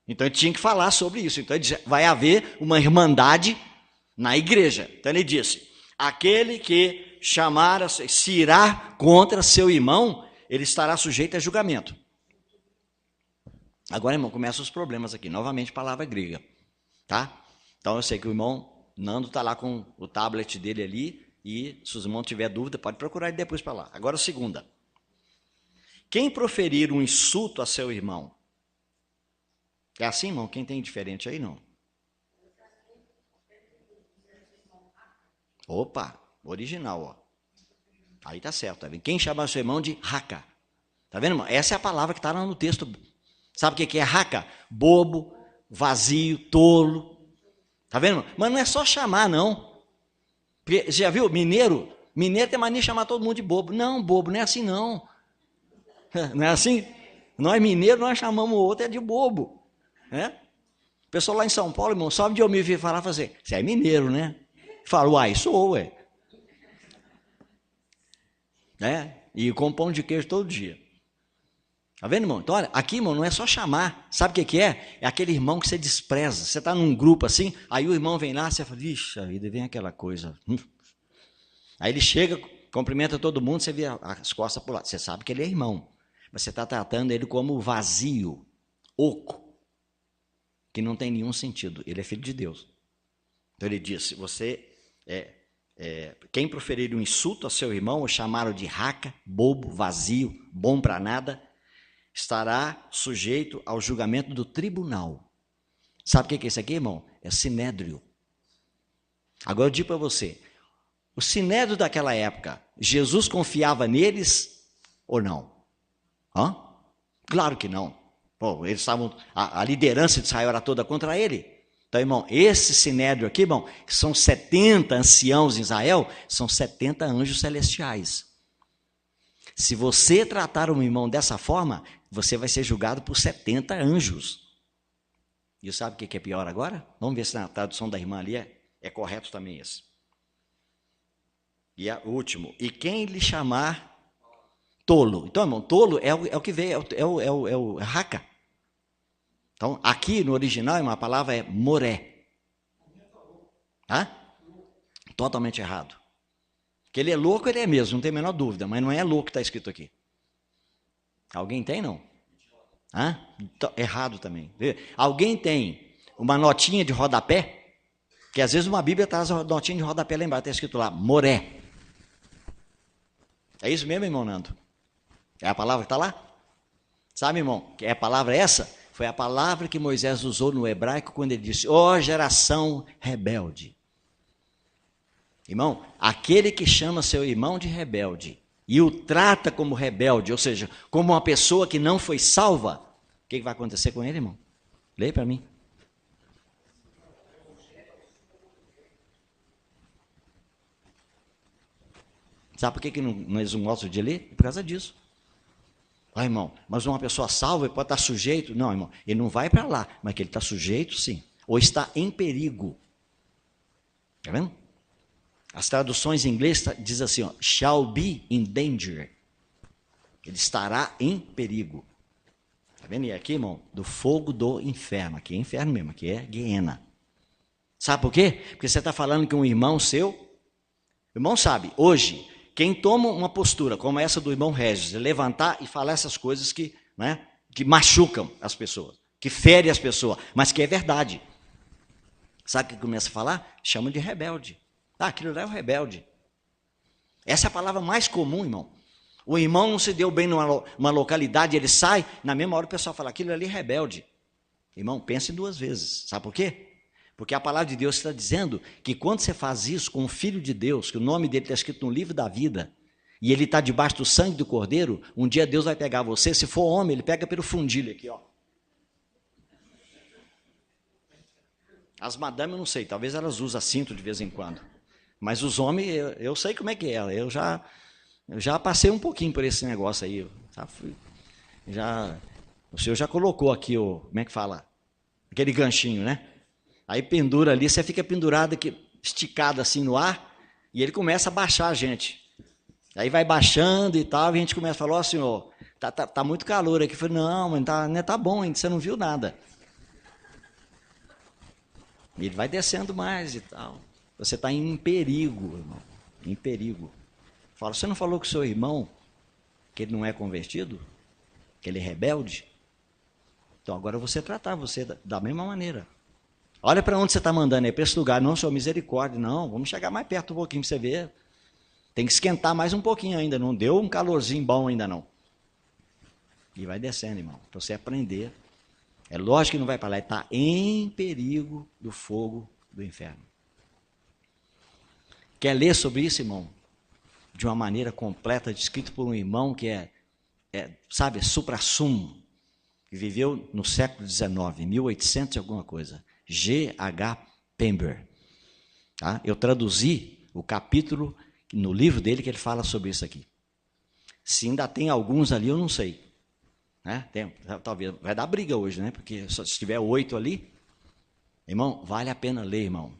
Então, ele tinha que falar sobre isso. Então, ele diz, vai haver uma irmandade na igreja. Então, ele disse, aquele que se irá contra seu irmão, ele estará sujeito a julgamento. Agora, irmão, começam os problemas aqui. Novamente, palavra grega. Tá? Então, eu sei que o irmão Nando está lá com o tablet dele ali. E se os irmãos tiverem dúvida, pode procurar ele depois para lá. Agora, segunda. Quem proferir um insulto a seu irmão? É assim, irmão? Quem tem diferente aí, não? Opa, original, ó. Aí tá certo, tá vendo? Quem chama seu irmão de raca? Tá vendo, irmão? Essa é a palavra que está lá no texto. Sabe o que é raca? Bobo, vazio, tolo. Tá vendo? Mas não é só chamar, não. Porque, já viu? Mineiro tem mania de chamar todo mundo de bobo. Não, bobo, não é assim, não. Não é assim? Nós mineiros, nós chamamos o outro de bobo. Né? O pessoal lá em São Paulo, irmão, só de eu me vir falar, fazer, você é mineiro, né? Fala, uai, sou, ué. E com pão de queijo todo dia. Tá vendo, irmão? Então, olha, aqui, irmão, não é só chamar. Sabe o que é? É aquele irmão que você despreza. Você está num grupo assim, aí o irmão vem lá, você fala, vixe, a vida, vem aquela coisa. Aí ele chega, cumprimenta todo mundo, você vê as costas por lá. Você sabe que ele é irmão, mas você está tratando ele como vazio, oco, que não tem nenhum sentido. Ele é filho de Deus. Então ele diz, quem proferir um insulto a seu irmão, ou chamá-lo de raca, bobo, vazio, bom para nada, estará sujeito ao julgamento do tribunal. Sabe o que é isso aqui, irmão? É sinédrio. Agora eu digo para você, o sinédrio daquela época, Jesus confiava neles ou não? Claro que não. Pô, eles estavam, a liderança de Israel era toda contra ele. Então, irmão, esse sinédrio aqui, irmão, são 70 anciãos em Israel, são 70 anjos celestiais. Se você tratar um irmão dessa forma, você vai ser julgado por 70 anjos. E sabe o que é pior agora? Vamos ver se na tradução da irmã ali é correto também esse. E o último. E quem lhe chamar tolo. Então, irmão, tolo é o que veio, é o raca. Então, aqui no original, irmão, a palavra é moré. Hã? Totalmente errado. Que ele é louco, ele é mesmo, não tem a menor dúvida, mas não é louco que está escrito aqui. Alguém tem, não? Hã? Errado também. Alguém tem uma notinha de rodapé? Que às vezes uma Bíblia traz uma notinha de rodapé lá embaixo, está escrito lá, moré. É isso mesmo, irmão Nando? É a palavra que está lá? Sabe, irmão, que a palavra essa? Foi a palavra que Moisés usou no hebraico quando ele disse, ó geração rebelde. Irmão, aquele que chama seu irmão de rebelde e o trata como rebelde, ou seja, como uma pessoa que não foi salva, o que vai acontecer com ele, irmão? Leia para mim. Sabe por que eles não gostam de ler? Por causa disso. Ah, irmão, mas uma pessoa salva pode estar sujeito? Não, irmão, ele não vai para lá, mas que ele está sujeito, sim. Ou está em perigo. Está vendo? As traduções em inglês diz assim, ó, shall be in danger. Ele estará em perigo. Está vendo? E aqui, irmão, do fogo do inferno. Aqui é inferno mesmo, aqui é Guiena. Sabe por quê? Porque você está falando que um irmão seu, irmão sabe, hoje, quem toma uma postura como essa do irmão Regis, de levantar e falar essas coisas que, né, que machucam as pessoas, que ferem as pessoas, mas que é verdade. Sabe o que começa a falar? Chama de rebelde. Ah, aquilo lá é o rebelde. Essa é a palavra mais comum, irmão. O irmão não se deu bem numa localidade, ele sai, na mesma hora o pessoal fala, aquilo ali é rebelde. Irmão, pense 2 vezes. Sabe por quê? Porque a palavra de Deus está dizendo que quando você faz isso com o Filho de Deus, que o nome dele está escrito no livro da vida, e ele está debaixo do sangue do Cordeiro, um dia Deus vai pegar você, se for homem, ele pega pelo fundilho aqui, ó. As madames eu não sei, talvez elas usam cinto de vez em quando. Mas os homens, eu sei como é que é. Eu já passei um pouquinho por esse negócio aí. O senhor já colocou aqui, como é que fala? Aquele ganchinho, né? Aí pendura ali, você fica pendurado aqui, esticado assim no ar, e ele começa a baixar a gente. Aí vai baixando e tal, e a gente começa a falar, ó senhor, tá muito calor aqui. Eu falei, não, mas tá bom ainda, você não viu nada. E ele vai descendo mais e tal. Você está em perigo, irmão. Em perigo. Fala, você não falou com o seu irmão que ele não é convertido? Que ele é rebelde? Então agora eu vou tratar você da mesma maneira. Olha para onde você está mandando aí, para esse lugar. Não, senhor, misericórdia. Não, vamos chegar mais perto um pouquinho para você ver. Tem que esquentar mais um pouquinho ainda. Não deu um calorzinho bom ainda não. E vai descendo, irmão. Para você aprender. É lógico que não vai para lá. Ele está em perigo do fogo do inferno. Quer ler sobre isso, irmão? De uma maneira completa, descrito por um irmão que sabe, supra-sumo, que viveu no século XIX, 1800 e alguma coisa. G.H. Pember. Tá? Eu traduzi o capítulo no livro dele que ele fala sobre isso aqui. Se ainda tem alguns ali, eu não sei. Né? Talvez vai dar briga hoje, né? Porque se tiver 8 ali, irmão, vale a pena ler, irmão.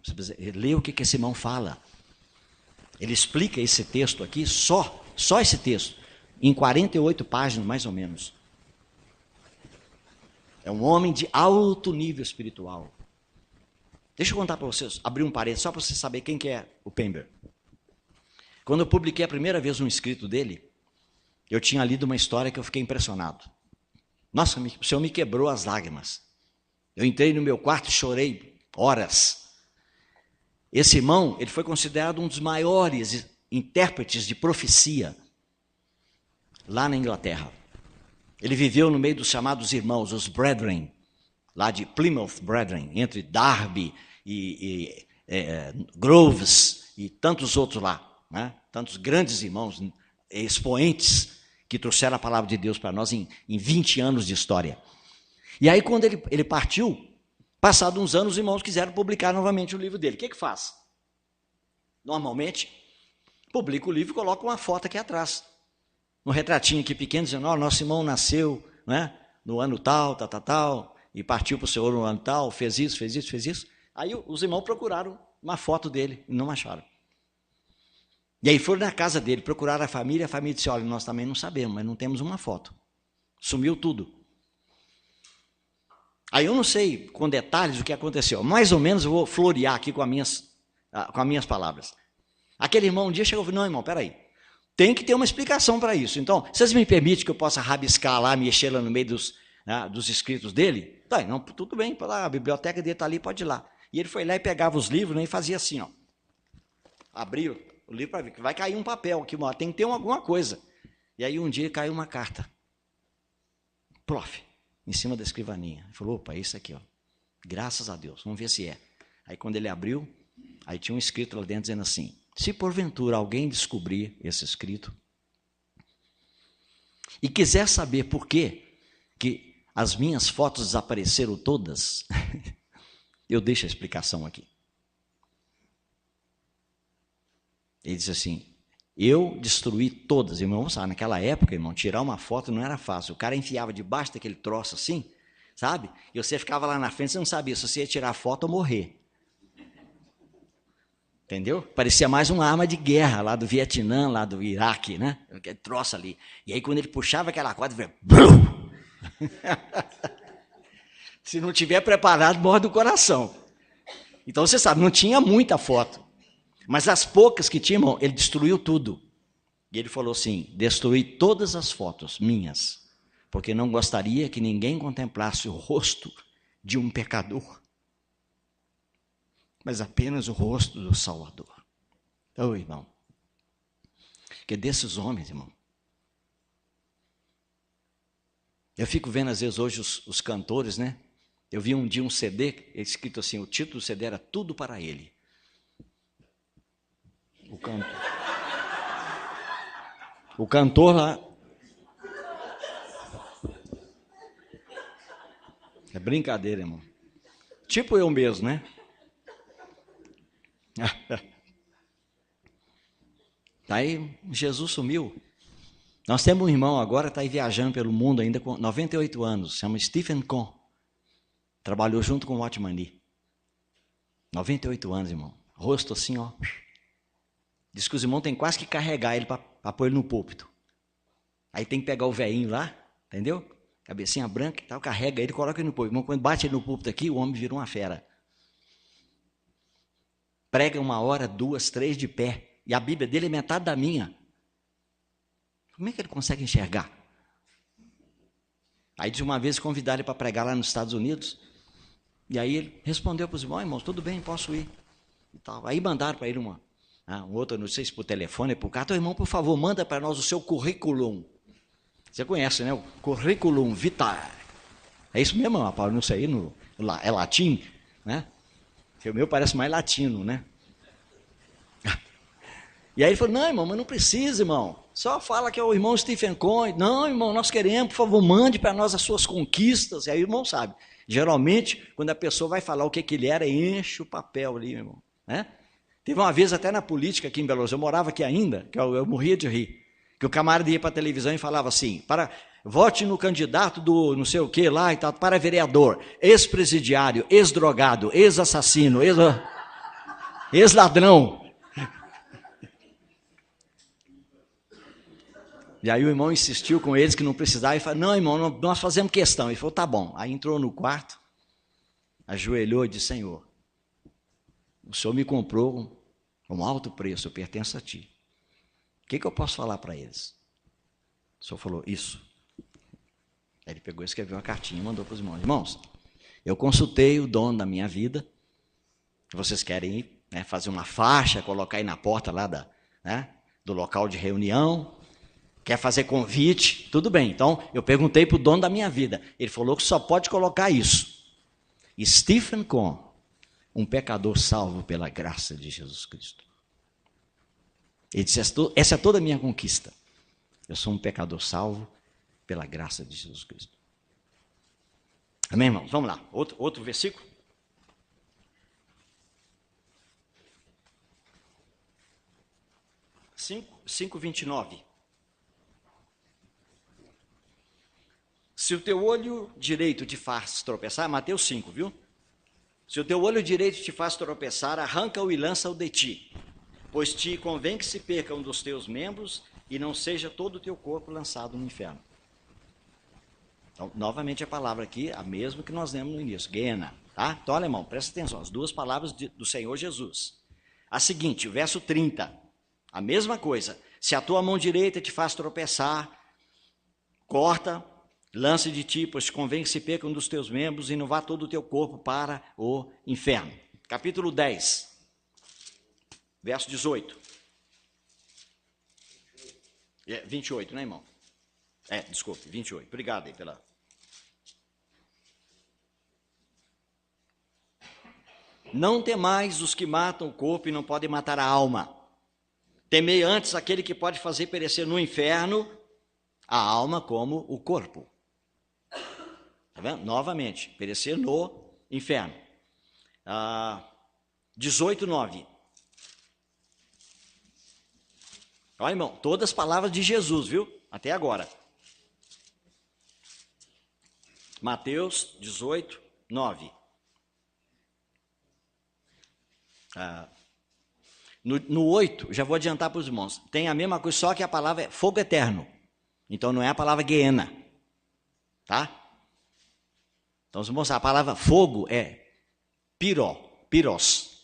Lê o que esse irmão fala. Ele explica esse texto aqui, só esse texto, em 48 páginas, mais ou menos. É um homem de alto nível espiritual. Deixa eu contar para vocês, abrir um parênteses, só para você saber quem que é o Pember. Quando eu publiquei a primeira vez um escrito dele, eu tinha lido uma história que eu fiquei impressionado. Nossa, o Senhor me quebrou as lágrimas. Eu entrei no meu quarto e chorei horas. Esse irmão, ele foi considerado um dos maiores intérpretes de profecia lá na Inglaterra. Ele viveu no meio dos chamados irmãos, os Brethren, lá de Plymouth Brethren, entre Derby e Groves e tantos outros lá, né? Tantos grandes irmãos, expoentes que trouxeram a palavra de Deus para nós em 20 anos de história. E aí quando ele partiu, passados uns anos, os irmãos quiseram publicar novamente o livro dele. O que faz? Normalmente, publica o livro e coloca uma foto aqui atrás. Um retratinho aqui pequeno, dizendo, nosso irmão nasceu, né, no ano tal, e partiu para o Senhor no ano tal, fez isso, fez isso, fez isso. Aí os irmãos procuraram uma foto dele e não acharam. E aí foram na casa dele, procuraram a família disse, olha, nós também não sabemos, mas não temos uma foto. Sumiu tudo. Aí eu não sei com detalhes o que aconteceu. Mais ou menos eu vou florear aqui com as minhas palavras. Aquele irmão um dia chegou e falou, não, irmão, peraí. Tem que ter uma explicação para isso. Então, vocês me permitem que eu possa rabiscar lá, mexer lá no meio dos escritos dele? Tá, não, tudo bem, a biblioteca dele está ali, pode ir lá. E ele foi lá e pegava os livros, né, e fazia assim, ó. Abria o livro para ver que vai cair um papel aqui, tem que ter alguma coisa. E aí um dia caiu uma carta. Prof, em cima da escrivaninha. Ele falou, opa, é isso aqui, ó. Graças a Deus, vamos ver se é. Aí quando ele abriu, aí tinha um escrito lá dentro dizendo assim, se porventura alguém descobrir esse escrito e quiser saber por que as minhas fotos desapareceram todas, eu deixo a explicação aqui. Ele disse assim, eu destruí todas. Irmão, sabe, naquela época, irmão, tirar uma foto não era fácil. O cara enfiava debaixo daquele troço assim, sabe? E você ficava lá na frente, você não sabia se você ia tirar foto ou morrer. Entendeu? Parecia mais uma arma de guerra lá do Vietnã, lá do Iraque, né? Aquele troço ali. E aí quando ele puxava aquela corda, se não tiver preparado, morre do coração. Então você sabe, não tinha muita foto. Mas as poucas que tinha, irmão, ele destruiu tudo. E ele falou assim, destruí todas as fotos minhas, porque não gostaria que ninguém contemplasse o rosto de um pecador, mas apenas o rosto do Salvador. Então, irmão, que desses homens, irmão, eu fico vendo às vezes hoje os cantores, né? Eu vi um dia um CD, escrito assim, o título do CD era Tudo para Ele. O cantor lá, é brincadeira, irmão. Tipo eu mesmo, né? Aí Jesus sumiu. Nós temos um irmão agora, está aí viajando pelo mundo ainda com 98 anos, se chama Stephen Kohn. Trabalhou junto com o Watchman Nee. 98 anos, irmão. Rosto assim, ó. Diz que os irmãos têm quase que carregar ele para pôr ele no púlpito. Aí tem que pegar o velhinho lá, entendeu? Cabecinha branca e tal, carrega ele, coloca ele no púlpito. Irmão, quando bate ele no púlpito aqui, o homem vira uma fera. Prega 1 hora, 2, 3 de pé. E a Bíblia dele é metade da minha. Como é que ele consegue enxergar? Aí de uma vez convidaram ele para pregar lá nos Estados Unidos. E aí ele respondeu para os irmãos, tudo bem, posso ir. E tal. Aí mandaram para ele um outro, não sei se por telefone, por carta, irmão, por favor, manda para nós o seu currículo. Você conhece, né? O currículum vitae. É isso mesmo, Paulo? Não sei, é latim, né? O meu parece mais latino, né? E aí ele falou, não, irmão, mas não precisa, irmão. Só fala que é o irmão Stephen Kohn. Não, irmão, nós queremos, por favor, mande para nós as suas conquistas. E aí o irmão sabe. Geralmente, quando a pessoa vai falar o que ele era, enche o papel ali, irmão. Né? Teve uma vez até na política aqui em Belo Horizonte, eu morava aqui ainda, que eu morria de rir. Que o camarada ia para a televisão e falava assim, vote no candidato do não sei o que lá e tal, para vereador, ex-presidiário, ex-drogado, ex-assassino, ex-ladrão. E aí o irmão insistiu com eles que não precisava e falou, não, irmão, nós fazemos questão. Ele falou, tá bom. Aí entrou no quarto, ajoelhou e disse, Senhor, o Senhor me comprou um alto preço, eu pertenço a Ti. O que eu posso falar para eles? O Senhor falou, isso. Aí ele pegou e escreveu uma cartinha e mandou para os irmãos. Irmãos, eu consultei o dono da minha vida, vocês querem ir, né, fazer uma faixa, colocar aí na porta lá do local de reunião, quer fazer convite, tudo bem. Então, eu perguntei para o dono da minha vida. Ele falou que só pode colocar isso. Stephen Kohn, um pecador salvo pela graça de Jesus Cristo. Ele disse, essa é toda a minha conquista. Eu sou um pecador salvo pela graça de Jesus Cristo. Amém, irmãos? Vamos lá. Outro versículo. 5:29. Se o teu olho direito te faz tropeçar, Mateus 5, viu? Se o teu olho direito te faz tropeçar, arranca-o e lança-o de ti. Pois te convém que se perca um dos teus membros e não seja todo o teu corpo lançado no inferno. Então, novamente a palavra aqui, a mesma que nós lemos no início, Gehenna, tá? Então, olha, irmão, presta atenção, as duas palavras do Senhor Jesus. A seguinte, o verso 30, a mesma coisa. Se a tua mão direita te faz tropeçar, corta, lance de ti, pois te convém que se perca um dos teus membros e não vá todo o teu corpo para o inferno. Capítulo 10, verso 18. 28, né, irmão? Desculpe, 28. Obrigado aí pela... Não temais os que matam o corpo e não podem matar a alma. Temei antes aquele que pode fazer perecer no inferno a alma como o corpo. Tá vendo? Novamente, perecer no inferno. 18:9. Olha, irmão, todas as palavras de Jesus, viu? Até agora. Mateus 18:9. No 8, já vou adiantar para os irmãos, tem a mesma coisa, só que a palavra é fogo eterno. Então não é a palavra Gehenna, tá? Então, os irmãos, a palavra fogo é piros,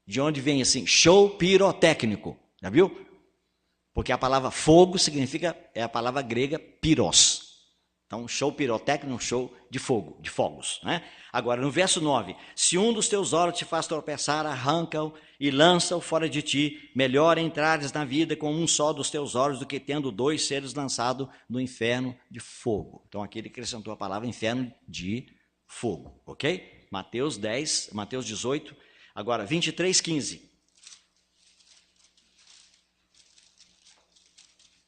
de onde vem assim, show pirotécnico, já viu? Porque a palavra fogo significa, é a palavra grega piros. Então, show pirotécnico, show de fogo, de fogos, né? Agora, no verso 9, se um dos teus olhos te faz tropeçar, arranca-o e lança-o fora de ti. Melhor entrares na vida com um só dos teus olhos do que tendo dois seres lançados no inferno de fogo. Então, aqui ele acrescentou a palavra inferno de fogo, ok? Mateus 18, agora 23:15.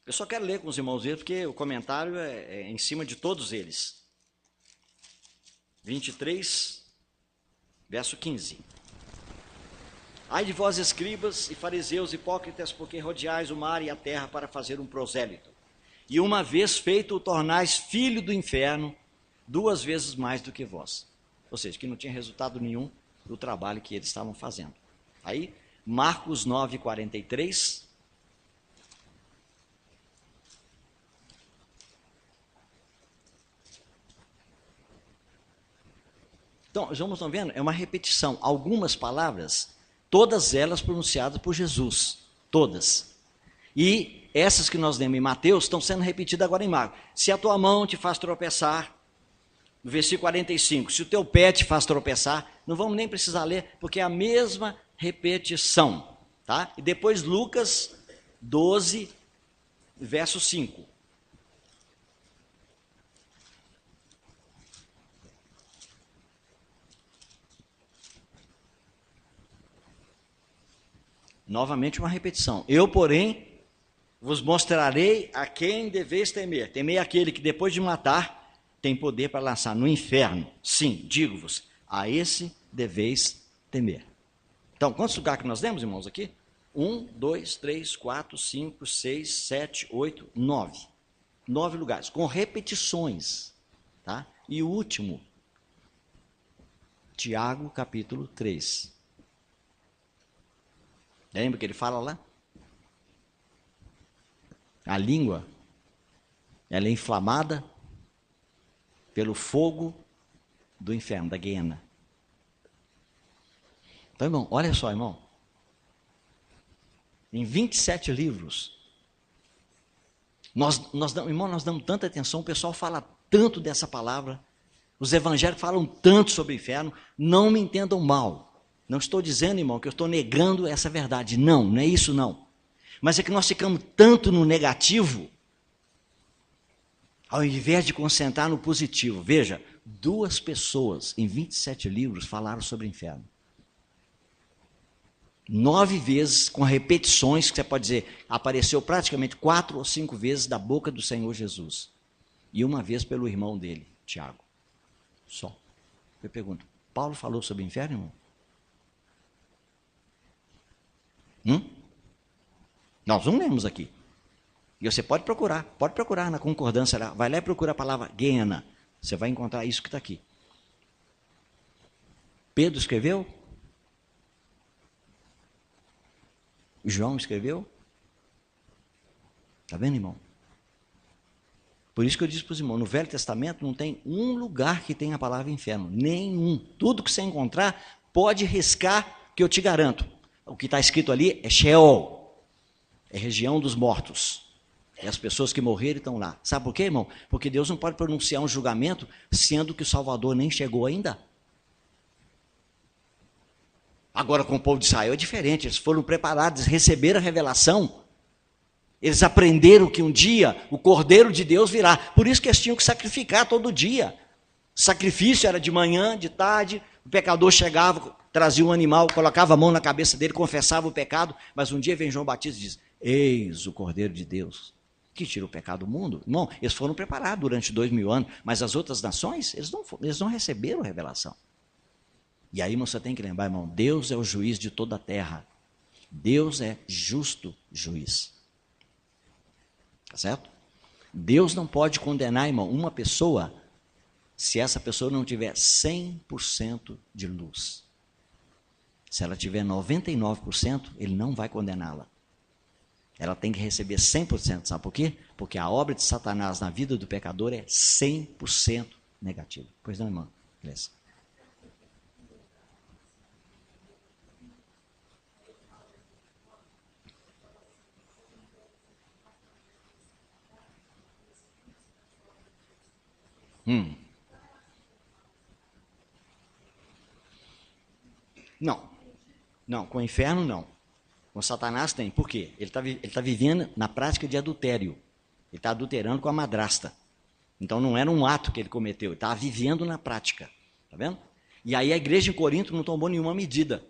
Eu só quero ler com os irmãos ver, porque o comentário é em cima de todos eles. 23, verso 15. Ai de vós, escribas e fariseus hipócritas, porque rodeais o mar e a terra para fazer um prosélito. E uma vez feito, o tornais filho do inferno, 2 vezes mais do que vós. Ou seja, que não tinha resultado nenhum do trabalho que eles estavam fazendo. Aí, Marcos 9:43. Então, os irmãos estão vendo? É uma repetição. Algumas palavras, todas elas pronunciadas por Jesus. Todas. E essas que nós lemos em Mateus estão sendo repetidas agora em Marcos. Se a tua mão te faz tropeçar, no versículo 45, se o teu pé te faz tropeçar, não vamos nem precisar ler, porque é a mesma repetição. Tá? E depois Lucas 12, verso 5. Novamente uma repetição. Eu, porém, vos mostrarei a quem deveis temer. Temei aquele que depois de matar tem poder para lançar no inferno. Sim, digo-vos, a esse deveis temer. Então, quantos lugares que nós temos, irmãos, aqui? 1, 2, 3, 4, 5, 6, 7, 8, 9. 9 lugares, com repetições. Tá? E o último, Tiago, capítulo 3. Lembra que ele fala lá? A língua, ela é inflamada pelo fogo do inferno, da Gehenna. Então, irmão, olha só, irmão. Em 27 livros, nós damos tanta atenção, o pessoal fala tanto dessa palavra, os evangélicos falam tanto sobre o inferno, não me entendam mal. Não estou dizendo, irmão, que eu estou negando essa verdade. Não, não é isso não. Mas é que nós ficamos tanto no negativo, ao invés de concentrar no positivo. Veja, 2 pessoas em 27 livros falaram sobre o inferno. 9 vezes, com repetições, que você pode dizer, apareceu praticamente 4 ou 5 vezes da boca do Senhor Jesus. E uma vez pelo irmão dele, Tiago. Só. Eu pergunto, Paulo falou sobre o inferno, irmão? Nós não lemos aqui. E você pode procurar na concordância lá. Vai lá e procura a palavra Gehenna. você vai encontrar isso que está aqui. Pedro escreveu? João escreveu? Está vendo, irmão? Por isso que eu disse para os irmãos, no Velho Testamento não tem um lugar que tenha a palavra inferno. Nenhum. Tudo que você encontrar, pode riscar, que eu te garanto. O que está escrito ali é Sheol. É região dos mortos. E as pessoas que morreram estão lá. Sabe por quê, irmão? Porque Deus não pode pronunciar um julgamento, sendo que o Salvador nem chegou ainda. Agora com o povo de Israel é diferente. Eles foram preparados, receberam a revelação. Eles aprenderam que um dia o Cordeiro de Deus virá. Por isso que eles tinham que sacrificar todo dia. O sacrifício era de manhã, de tarde. O pecador chegava, trazia um animal, colocava a mão na cabeça dele, confessava o pecado. Mas um dia vem João Batista e diz, eis o Cordeiro de Deus, que tira o pecado do mundo. Não, eles foram preparados durante 2000 anos. Mas as outras nações, eles não receberam revelação. E aí você tem que lembrar, irmão, Deus é o juiz de toda a terra. Deus é justo juiz. Tá certo? Deus não pode condenar, irmão, uma pessoa se essa pessoa não tiver 100% de luz. Se ela tiver 99%, ele não vai condená-la. Ela tem que receber 100%, sabe por quê? Porque a obra de Satanás na vida do pecador é 100% negativa. Pois não, irmão? Beleza. Não, com o inferno não. Com Satanás tem. Por quê? Ele tá vivendo na prática de adultério. Ele está adulterando com a madrasta. Então não era um ato que ele cometeu, ele estava vivendo na prática. Está vendo? E aí a igreja em Corinto não tomou nenhuma medida.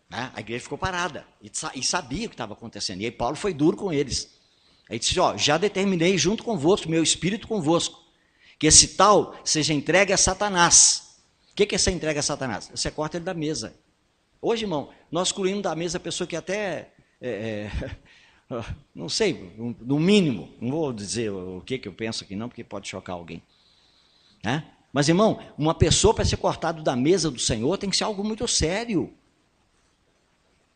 Né? A igreja ficou parada e sabia o que estava acontecendo. E aí Paulo foi duro com eles. Aí disse, já determinei junto convosco, meu espírito convosco, que esse tal seja entregue a Satanás. O que é essa entrega a Satanás? Você corta ele da mesa. Hoje, irmão, nós excluímos da mesa a pessoa que até, não sei, no mínimo, não vou dizer o que eu penso aqui não, porque pode chocar alguém. Né? Mas, irmão, uma pessoa para ser cortada da mesa do Senhor tem que ser algo muito sério.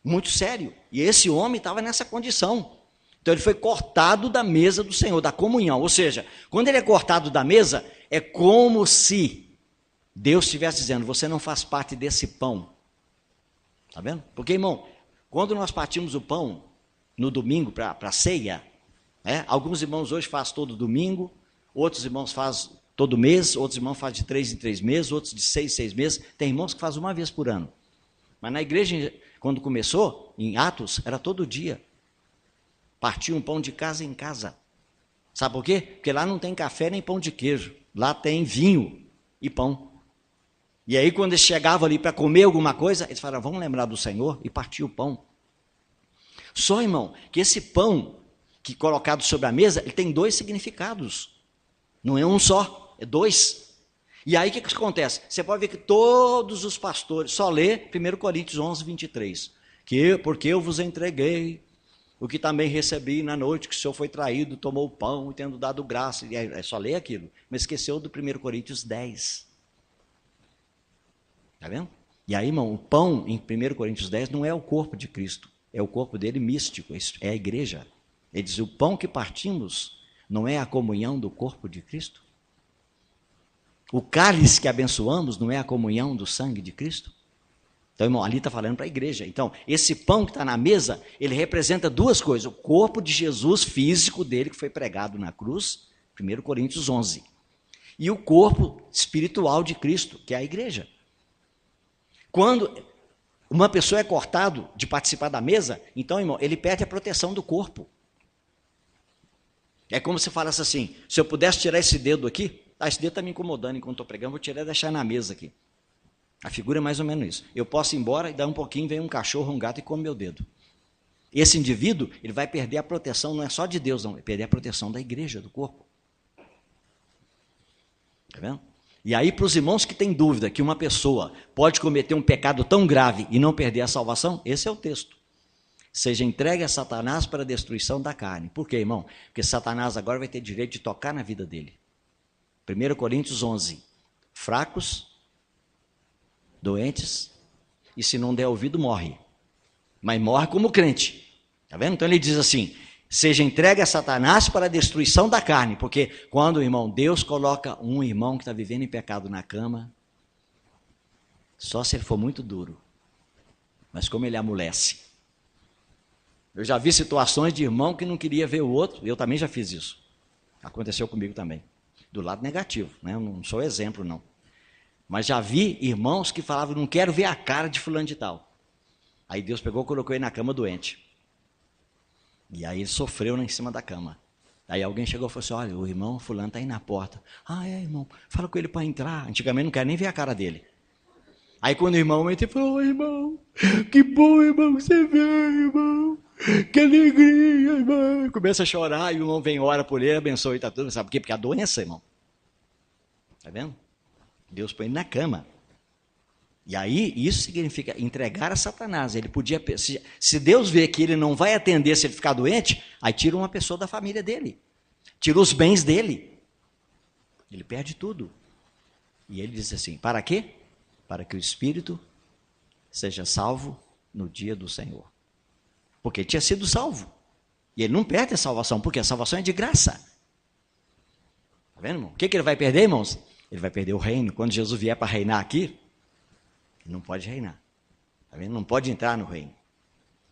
Muito sério. E esse homem estava nessa condição. Então ele foi cortado da mesa do Senhor, da comunhão. Ou seja, quando ele é cortado da mesa, é como se Deus estivesse dizendo, você não faz parte desse pão. Está vendo? Porque, irmão, quando nós partimos o pão no domingo para a ceia, alguns irmãos hoje fazem todo domingo, outros irmãos fazem todo mês, outros irmãos fazem de 3 em 3 meses, outros de 6 em 6 meses. Tem irmãos que fazem uma vez por ano. Mas na igreja, quando começou, em Atos, era todo dia. Partia um pão de casa em casa. Sabe por quê? Porque lá não tem café nem pão de queijo. Lá tem vinho e pão. E aí, quando eles chegavam ali para comer alguma coisa, eles falaram, vamos lembrar do Senhor, e partiam o pão. Só, irmão, que esse pão, que colocado sobre a mesa, ele tem 2 significados. Não é um só, é 2. E aí, o que acontece? Você pode ver que todos os pastores, só lê 1 Coríntios 11, 23. Porque eu vos entreguei o que também recebi na noite que o Senhor foi traído, tomou o pão e tendo dado graça. E é só ler aquilo. Mas esqueceu do 1 Coríntios 10. Está vendo? E aí, irmão, o pão em 1 Coríntios 10 não é o corpo de Cristo, é o corpo dele místico, é a igreja. Ele diz, o pão que partimos não é a comunhão do corpo de Cristo? O cálice que abençoamos não é a comunhão do sangue de Cristo? Então, irmão, ali está falando para a igreja. Então, esse pão que está na mesa, ele representa 2 coisas. O corpo de Jesus físico dele, que foi pregado na cruz, 1 Coríntios 11. E o corpo espiritual de Cristo, que é a igreja. Quando uma pessoa é cortado de participar da mesa, então, irmão, ele perde a proteção do corpo. É como se falasse assim, se eu pudesse tirar esse dedo aqui, esse dedo está me incomodando enquanto estou pregando, vou tirar e deixar na mesa aqui. A figura é mais ou menos isso. Eu posso ir embora e dar um pouquinho, vem um cachorro, um gato e come meu dedo. Esse indivíduo, ele vai perder a proteção, não é só de Deus, não, vai perder a proteção da igreja, do corpo. Está vendo? E aí, para os irmãos que têm dúvida que uma pessoa pode cometer um pecado tão grave e não perder a salvação, esse é o texto. Seja entregue a Satanás para a destruição da carne. Por quê, irmão? Porque Satanás agora vai ter direito de tocar na vida dele. 1 Coríntios 11. Fracos, doentes, e se não der ouvido, morre. Mas morre como crente. Está vendo? Então ele diz assim, seja entregue a Satanás para a destruição da carne, porque quando, irmão, Deus coloca um irmão que está vivendo em pecado na cama, só se ele for muito duro, mas como ele amolece. Eu já vi situações de irmão que não queria ver o outro, eu também já fiz isso. Aconteceu comigo também. Do lado negativo, né? Eu não sou exemplo, não. Mas já vi irmãos que falavam, não quero ver a cara de fulano de tal. Aí Deus pegou e colocou ele na cama doente. E aí ele sofreu em cima da cama. Aí alguém chegou e falou assim, olha, o irmão fulano está aí na porta. Ah, é, irmão, fala com ele para entrar. Antigamente não quero nem ver a cara dele. Aí quando o irmão entrou, ele falou, irmão, que bom, irmão, que você veio, irmão. Que alegria, irmão. Começa a chorar e o irmão vem, ora por ele, abençoa e tá tudo. Sabe por quê? Porque a doença, irmão. Tá vendo? Deus põe ele na cama. E aí, isso significa entregar a Satanás. Ele podia, se Deus vê que ele não vai atender se ele ficar doente, aí tira uma pessoa da família dele. Tira os bens dele. Ele perde tudo. E ele diz assim, para quê? Para que o espírito seja salvo no dia do Senhor. Porque ele tinha sido salvo. E ele não perde a salvação, porque a salvação é de graça. Está vendo, irmão? O que ele vai perder, irmãos? Ele vai perder o reino. Quando Jesus vier para reinar aqui, ele não pode reinar. Está vendo? Não pode entrar no reino.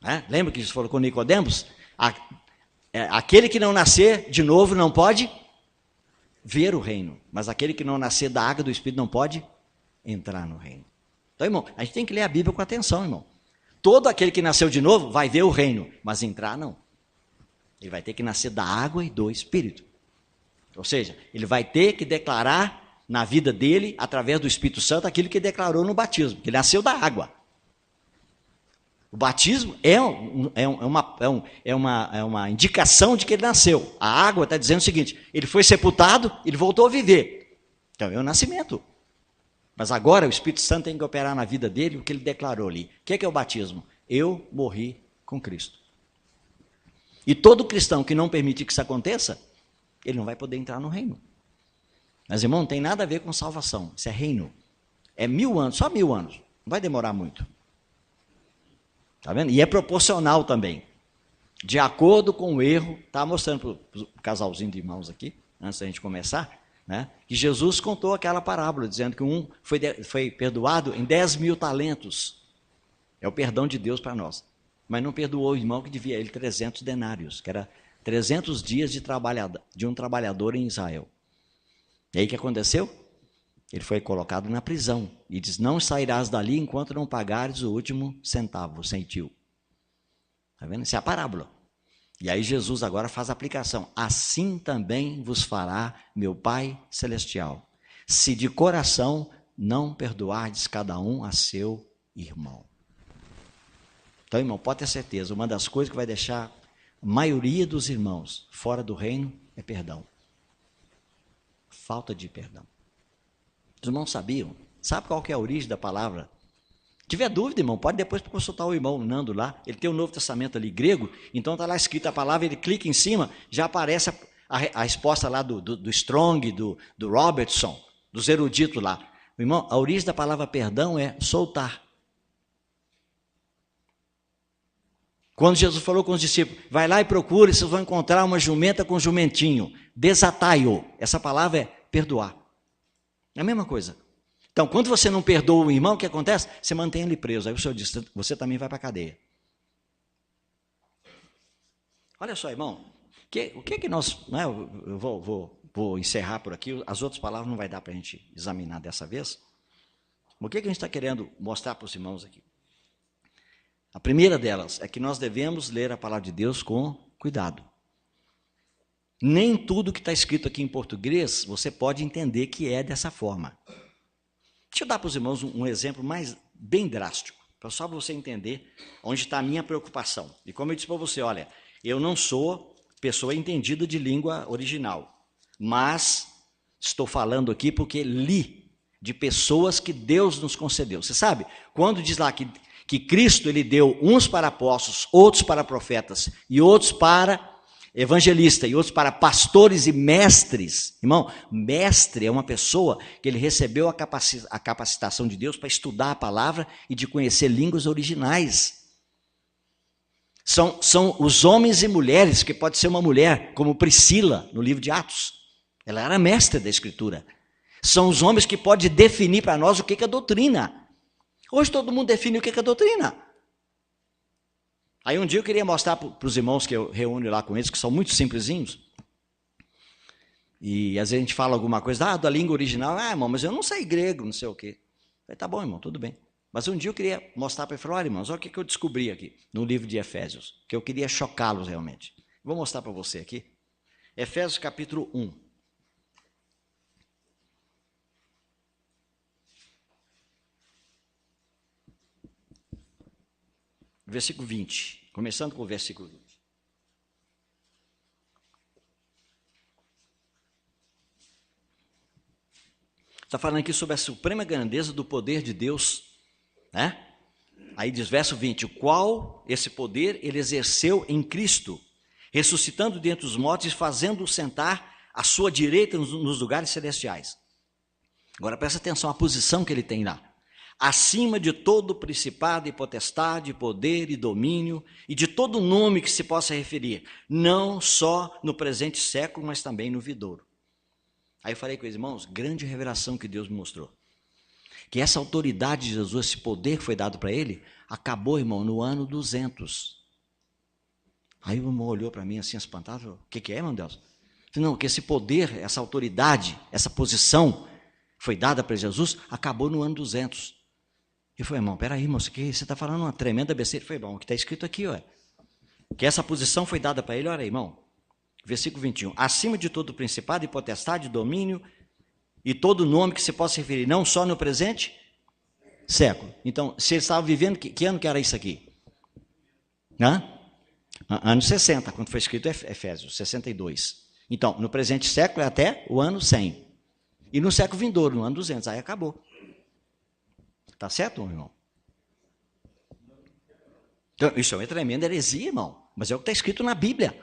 Né? Lembra que Jesus falou com Nicodemos? Aquele que não nascer de novo não pode ver o reino. Mas aquele que não nascer da água do Espírito não pode entrar no reino. Então, irmão, a gente tem que ler a Bíblia com atenção, irmão. Todo aquele que nasceu de novo vai ver o reino, mas entrar não. Ele vai ter que nascer da água e do Espírito. Ou seja, ele vai ter que declarar na vida dele, através do Espírito Santo, aquilo que ele declarou no batismo, que ele nasceu da água. O batismo é uma indicação de que ele nasceu. A água está dizendo o seguinte, ele foi sepultado, ele voltou a viver. Então é o nascimento. Mas agora o Espírito Santo tem que operar na vida dele o que ele declarou ali. O que é o batismo? Eu morri com Cristo. E todo cristão que não permitir que isso aconteça, ele não vai poder entrar no reino. Mas, irmão, não tem nada a ver com salvação. Isso é reino. É 1000 anos, só 1000 anos. Não vai demorar muito. Está vendo? E é proporcional também. De acordo com o erro, está mostrando para o casalzinho de irmãos aqui, antes da gente começar, né, que Jesus contou aquela parábola, dizendo que um foi perdoado em 10.000 talentos. É o perdão de Deus para nós. Mas não perdoou o irmão que devia a ele 300 denários, que era 300 dias de um trabalhador em Israel. E aí o que aconteceu? Ele foi colocado na prisão. E diz, não sairás dali enquanto não pagares o último centavo, centil. Está vendo? Essa é a parábola. E aí Jesus agora faz a aplicação. Assim também vos fará meu Pai Celestial, se de coração não perdoardes cada um a seu irmão. Então, irmão, pode ter certeza, uma das coisas que vai deixar a maioria dos irmãos fora do reino é perdão. Falta de perdão. Os irmãos sabiam? Sabe qual que é a origem da palavra? Se tiver dúvida, irmão, pode depois consultar o irmão Nando lá. Ele tem o Novo Testamento ali grego, então está lá escrita a palavra, ele clica em cima, já aparece a resposta lá do Strong, do Robertson, dos eruditos lá. Irmão, a origem da palavra perdão é soltar. Quando Jesus falou com os discípulos, vai lá e procure, vocês vão encontrar uma jumenta com um jumentinho. Desatai-o. Essa palavra é perdoar. É a mesma coisa. Então, quando você não perdoa o irmão, o que acontece? Você mantém ele preso. Aí o Senhor diz, você também vai para a cadeia. Olha só, irmão. O que nós... Né, eu vou encerrar por aqui. As outras palavras não vai dar para a gente examinar dessa vez. O que a gente está querendo mostrar para os irmãos aqui? A primeira delas é que nós devemos ler a palavra de Deus com cuidado. Nem tudo que está escrito aqui em português você pode entender que é dessa forma. Deixa eu dar para os irmãos um exemplo bem drástico, só para você entender onde está a minha preocupação. E como eu disse para você, olha, eu não sou pessoa entendida de língua original, mas estou falando aqui porque li de pessoas que Deus nos concedeu. Você sabe, quando diz lá que Cristo ele deu uns para apóstolos, outros para profetas e outros para evangelista, e outros para pastores e mestres. Irmão, mestre é uma pessoa que ele recebeu a capacitação de Deus para estudar a palavra e de conhecer línguas originais. São os homens e mulheres, que pode ser uma mulher, como Priscila, no livro de Atos. Ela era mestre da Escritura. São os homens que podem definir para nós o que é doutrina. Hoje todo mundo define o que é doutrina. Aí um dia eu queria mostrar para os irmãos que eu reúno lá com eles, que são muito simplesinhos. E às vezes a gente fala alguma coisa, da língua original, irmão, mas eu não sei grego, não sei o quê. Eu falei, tá bom, irmão, tudo bem. Mas um dia eu queria mostrar para ele, falar, olha, irmãos, olha o que eu descobri aqui no livro de Efésios, que eu queria chocá-los realmente. Vou mostrar para você aqui. Efésios capítulo 1. Versículo 20. Começando com o versículo 20. Está falando aqui sobre a suprema grandeza do poder de Deus, né? Aí diz verso 20, o qual esse poder ele exerceu em Cristo, ressuscitando dentre os mortos e fazendo-o sentar à sua direita nos lugares celestiais. Agora presta atenção à posição que ele tem lá. Acima de todo principado e potestade, poder e domínio, e de todo nome que se possa referir, não só no presente século, mas também no vindouro. Aí eu falei com os irmãos, grande revelação que Deus me mostrou. Que essa autoridade de Jesus, esse poder que foi dado para ele, acabou, irmão, no ano 200. Aí o irmão olhou para mim assim, espantado, falou, o que é, irmão Deus? Eu falei, não, que esse poder, essa autoridade, essa posição que foi dada para Jesus, acabou no ano 200. Eu falei, irmão, peraí, irmão, você está falando uma tremenda besteira. Eu falei, irmão, o que está escrito aqui, ó, que essa posição foi dada para ele, olha aí, irmão, versículo 21, acima de todo principado e potestade, domínio e todo nome que se possa referir, não só no presente século. Então, se ele estava vivendo, que ano que era isso aqui? Anos 60, quando foi escrito Efésios, 62. Então, no presente século é até o ano 100. E no século vindouro, no ano 200, aí acabou. Está certo, irmão? Então, isso é uma tremenda heresia, irmão. Mas é o que está escrito na Bíblia.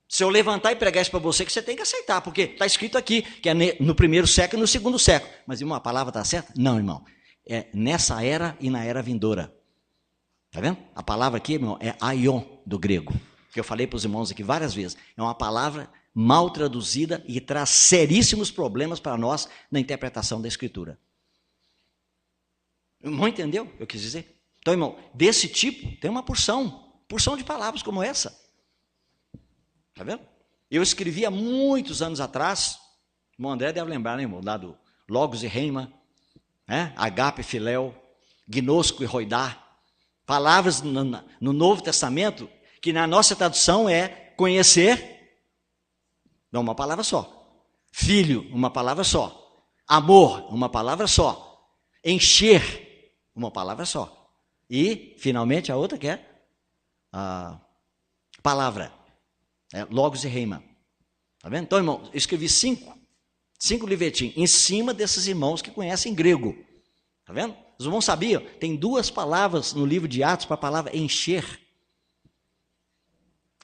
Se eu levantar e pregar isso para você, que você tem que aceitar, porque está escrito aqui, que é no primeiro século e no segundo século. Mas, irmão, a palavra está certa? Não, irmão. É nessa era e na era vindoura. Está vendo? A palavra aqui, irmão, é aion, do grego. Que eu falei para os irmãos aqui várias vezes. É uma palavra mal traduzida e traz seríssimos problemas para nós na interpretação da Escritura. O irmão entendeu o que eu quis dizer? Então, irmão, desse tipo, tem uma porção de palavras como essa. Está vendo? Eu escrevi há muitos anos atrás, o irmão André deve lembrar, né, irmão, lá do Logos e Reima, né? Agape e Filéu, Gnosco e Roidá, palavras no Novo Testamento, que na nossa tradução é conhecer, não, uma palavra só. Filho, uma palavra só. Amor, uma palavra só. Encher, uma palavra só. E, finalmente, a outra que é a palavra. Logos e Reima. Está vendo? Então, irmão, eu escrevi cinco livretinhos em cima desses irmãos que conhecem grego. Está vendo? Os irmãos sabiam? Tem duas palavras no livro de Atos para a palavra encher.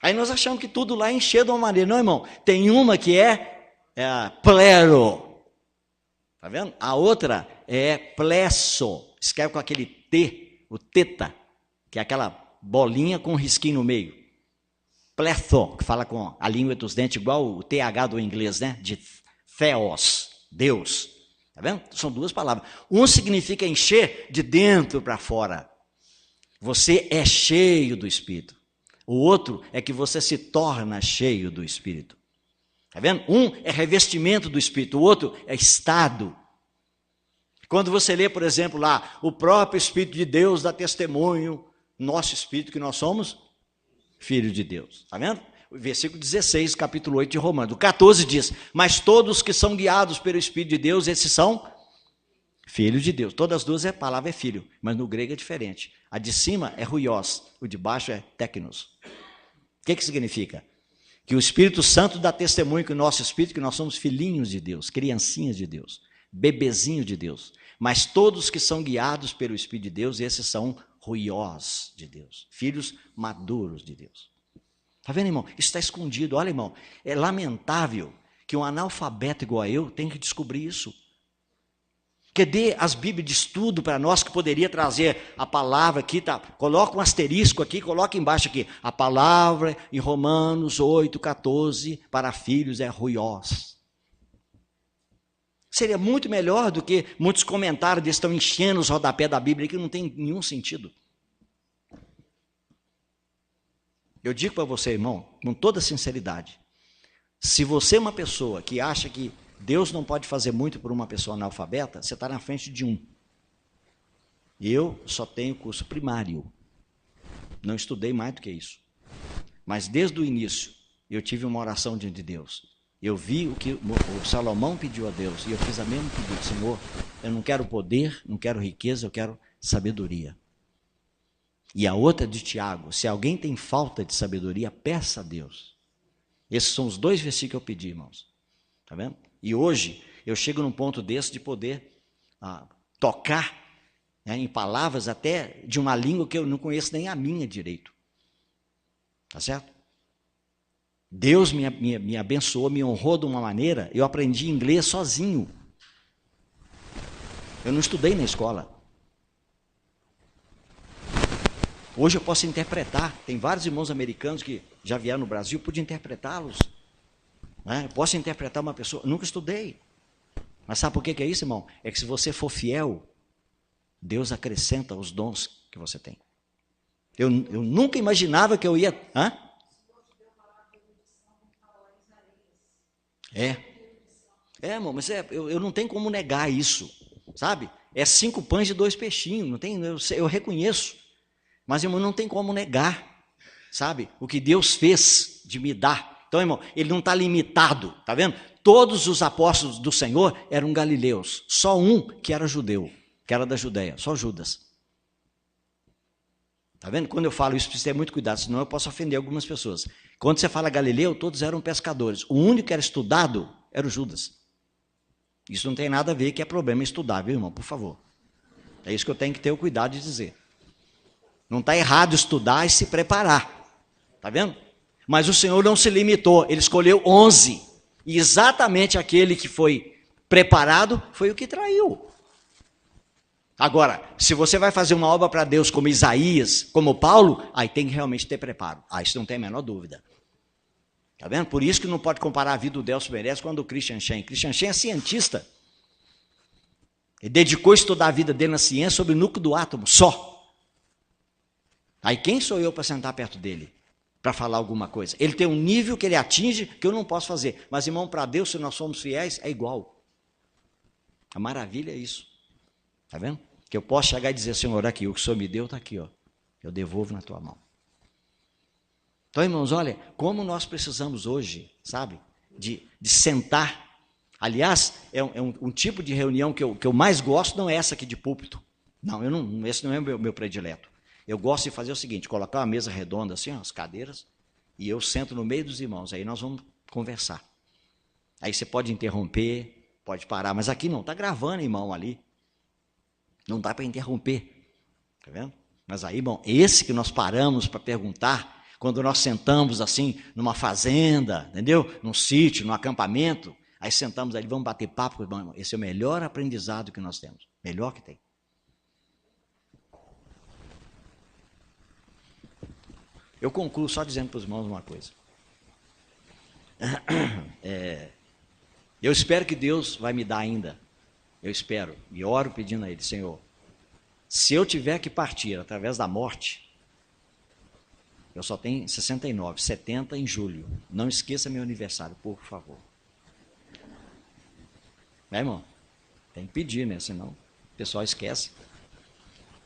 Aí nós achamos que tudo lá é encher de uma maneira. Não, irmão. Tem uma que é plero. Está vendo? A outra é plesso. Escreve com aquele T, o teta, que é aquela bolinha com um risquinho no meio. Pletho, que fala com a língua dos dentes, igual o TH do inglês, né? De theos, Deus. Está vendo? São duas palavras. Um significa encher de dentro para fora. Você é cheio do Espírito. O outro é que você se torna cheio do Espírito. Está vendo? Um é revestimento do Espírito, o outro é estado. Quando você lê, por exemplo, lá, o próprio Espírito de Deus dá testemunho, nosso Espírito, que nós somos filhos de Deus. Está vendo? O versículo 16, capítulo 8 de Romanos. O 14 diz, mas todos que são guiados pelo Espírito de Deus, esses são filhos de Deus. Todas as duas a palavra é filho, mas no grego é diferente. A de cima é huios, o de baixo é teknos. O que significa? Que o Espírito Santo dá testemunho que o nosso Espírito, que nós somos filhinhos de Deus, criancinhas de Deus, bebezinho de Deus. Mas todos que são guiados pelo Espírito de Deus, esses são huios de Deus, filhos maduros de Deus. Está vendo, irmão? Isso está escondido. Olha, irmão, é lamentável que um analfabeto igual a eu tenha que descobrir isso. Que dê as Bíblias de estudo para nós, que poderia trazer a palavra aqui, tá? Coloca um asterisco aqui, coloca embaixo aqui. A palavra em Romanos 8,14 para filhos é ruiós. Seria muito melhor do que muitos comentários que estão enchendo os rodapés da Bíblia, que não tem nenhum sentido. Eu digo para você, irmão, com toda sinceridade, se você é uma pessoa que acha que Deus não pode fazer muito por uma pessoa analfabeta, você está na frente de um. Eu só tenho curso primário. Não estudei mais do que isso. Mas desde o início, eu tive uma oração diante de Deus. Eu vi o que o Salomão pediu a Deus, e eu fiz a mesma pedido. Senhor, eu não quero poder, não quero riqueza, eu quero sabedoria. E a outra de Tiago, se alguém tem falta de sabedoria, peça a Deus. Esses são os 2 versículos que eu pedi, irmãos. Está vendo? E hoje, eu chego num ponto desse de poder tocar, né, em palavras até de uma língua que eu não conheço nem a minha direito. Tá certo? Deus me abençoou, me honrou de uma maneira, eu aprendi inglês sozinho. Eu não estudei na escola. Hoje eu posso interpretar. Tem vários irmãos americanos que já vieram no Brasil, eu pude interpretá-los. Eu posso interpretar uma pessoa, nunca estudei. Mas sabe por que é isso, irmão? É que se você for fiel, Deus acrescenta os dons que você tem. Eu nunca imaginava que eu ia... irmão, mas eu não tenho como negar isso, sabe? É 5 pães e 2 peixinhos, não tem, eu reconheço. Mas, irmão, não tem como negar, sabe? O que Deus fez de me dar. Então, irmão, ele não está limitado, tá vendo? Todos os apóstolos do Senhor eram galileus. Só um que era judeu, que era da Judéia, só Judas. Tá vendo? Quando eu falo isso, precisa ter muito cuidado, senão eu posso ofender algumas pessoas. Quando você fala Galileu, todos eram pescadores. O único que era estudado era o Judas. Isso não tem nada a ver que é problema estudar, viu, irmão? Por favor. É isso que eu tenho que ter o cuidado de dizer. Não está errado estudar e se preparar. Está vendo? Mas o Senhor não se limitou. Ele escolheu 11. E exatamente aquele que foi preparado foi o que traiu. Agora, se você vai fazer uma obra para Deus como Isaías, como Paulo, aí tem que realmente ter preparo. Isso não tem a menor dúvida. Está vendo? Por isso que não pode comparar a vida do Delcio Meirelles com a do Christian Shen. Christian Shen é cientista. Ele dedicou a estudar a vida dele na ciência sobre o núcleo do átomo, só. Aí quem sou eu para sentar perto dele? Para falar alguma coisa? Ele tem um nível que ele atinge que eu não posso fazer. Mas, irmão, para Deus, se nós somos fiéis, é igual. A maravilha é isso. Está vendo? Que eu posso chegar e dizer, Senhor, aqui, o que o Senhor me deu está aqui, ó. Eu devolvo na tua mão. Então, irmãos, olha, como nós precisamos hoje, sabe, de sentar. Aliás, é um tipo de reunião que eu mais gosto, não é essa aqui de púlpito. Não, esse não é o meu predileto. Eu gosto de fazer o seguinte, colocar uma mesa redonda assim, ó, as cadeiras, e eu sento no meio dos irmãos, aí nós vamos conversar. Aí você pode interromper, pode parar, mas aqui não, está gravando, irmão, ali. Não dá para interromper, tá vendo? Mas aí, bom, esse que nós paramos para perguntar, quando nós sentamos assim, numa fazenda, entendeu? Num sítio, num acampamento, aí sentamos ali, vamos bater papo, irmão, esse é o melhor aprendizado que nós temos, melhor que tem. Eu concluo só dizendo para os irmãos uma coisa. Eu espero que Deus vai me dar ainda. Eu espero e oro pedindo a Ele, Senhor, se eu tiver que partir através da morte, eu só tenho 69, 70 em julho. Não esqueça meu aniversário, por favor. Irmão? Tem que pedir, né? Senão o pessoal esquece.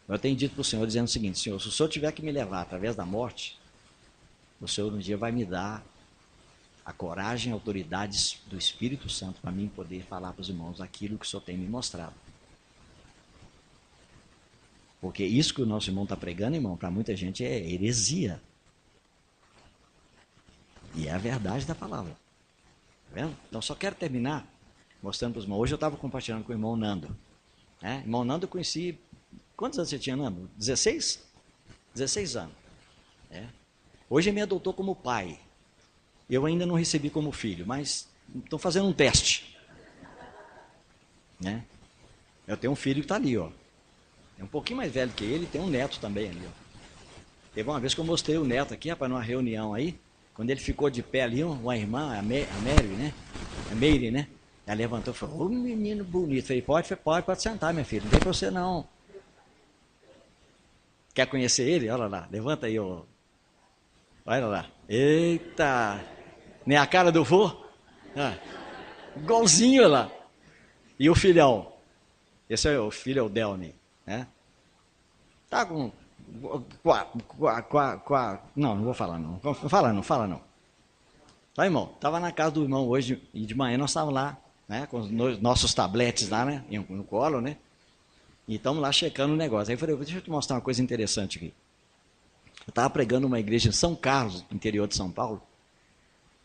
Eu tenho dito para o Senhor dizendo o seguinte, Senhor, se o Senhor tiver que me levar através da morte, o Senhor um dia vai me dar a coragem e a autoridade do Espírito Santo para mim poder falar para os irmãos aquilo que o Senhor tem me mostrado. Porque isso que o nosso irmão está pregando, irmão, para muita gente é heresia. E é a verdade da palavra. Tá vendo? Então, só quero terminar mostrando para os irmãos. Hoje eu estava compartilhando com o irmão Nando. Irmão Nando eu conheci... Quantos anos você tinha, Nando? 16? 16 anos. Hoje ele me adotou como pai. Eu ainda não recebi como filho, mas estou fazendo um teste. Né? Eu tenho um filho que está ali, ó. É um pouquinho mais velho que ele, tem um neto também ali, ó. Teve uma vez que eu mostrei o neto aqui, rapaz, numa reunião aí, quando ele ficou de pé ali, uma irmã, a Mary, né? A Mary, né? Ela levantou e falou, ô menino bonito. Eu falei, pode sentar, minha filha, não tem pra você não. Quer conhecer ele? Olha lá, levanta aí, ó. Olha lá. Eita! Nem a cara do vô? Ah, igualzinho lá. E o filhão? Esse é o filho, é o Delny, né? Tá com... Não vou falar não. Fala não. Tá, irmão? Estava na casa do irmão hoje e de manhã nós estávamos lá, né? Com os nossos tabletes lá, né? No colo, né? E estamos lá checando o negócio. Aí eu falei, deixa eu te mostrar uma coisa interessante aqui. Eu estava pregando numa igreja em São Carlos, interior de São Paulo,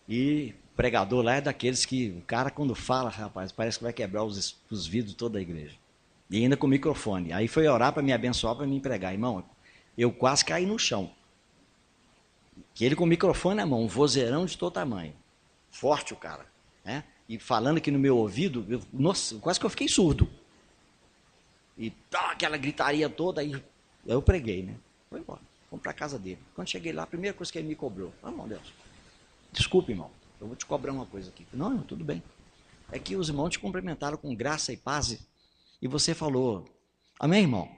e o pregador lá é daqueles que o cara quando fala, rapaz, parece que vai quebrar os vidros toda a igreja. E ainda com o microfone. Aí foi orar para me abençoar, para me pregar. Irmão, eu quase caí no chão. Que ele com o microfone na mão, um vozeirão de todo tamanho. Forte o cara. Né? E falando aqui no meu ouvido, nossa, quase que eu fiquei surdo. E aquela gritaria toda, aí eu preguei, né? Foi embora, fomos para a casa dele. Quando cheguei lá, a primeira coisa que ele me cobrou, irmão Deus, desculpe, irmão, eu vou te cobrar uma coisa aqui. Não, tudo bem. É que os irmãos te cumprimentaram com graça e paz, e você falou, amém, irmão?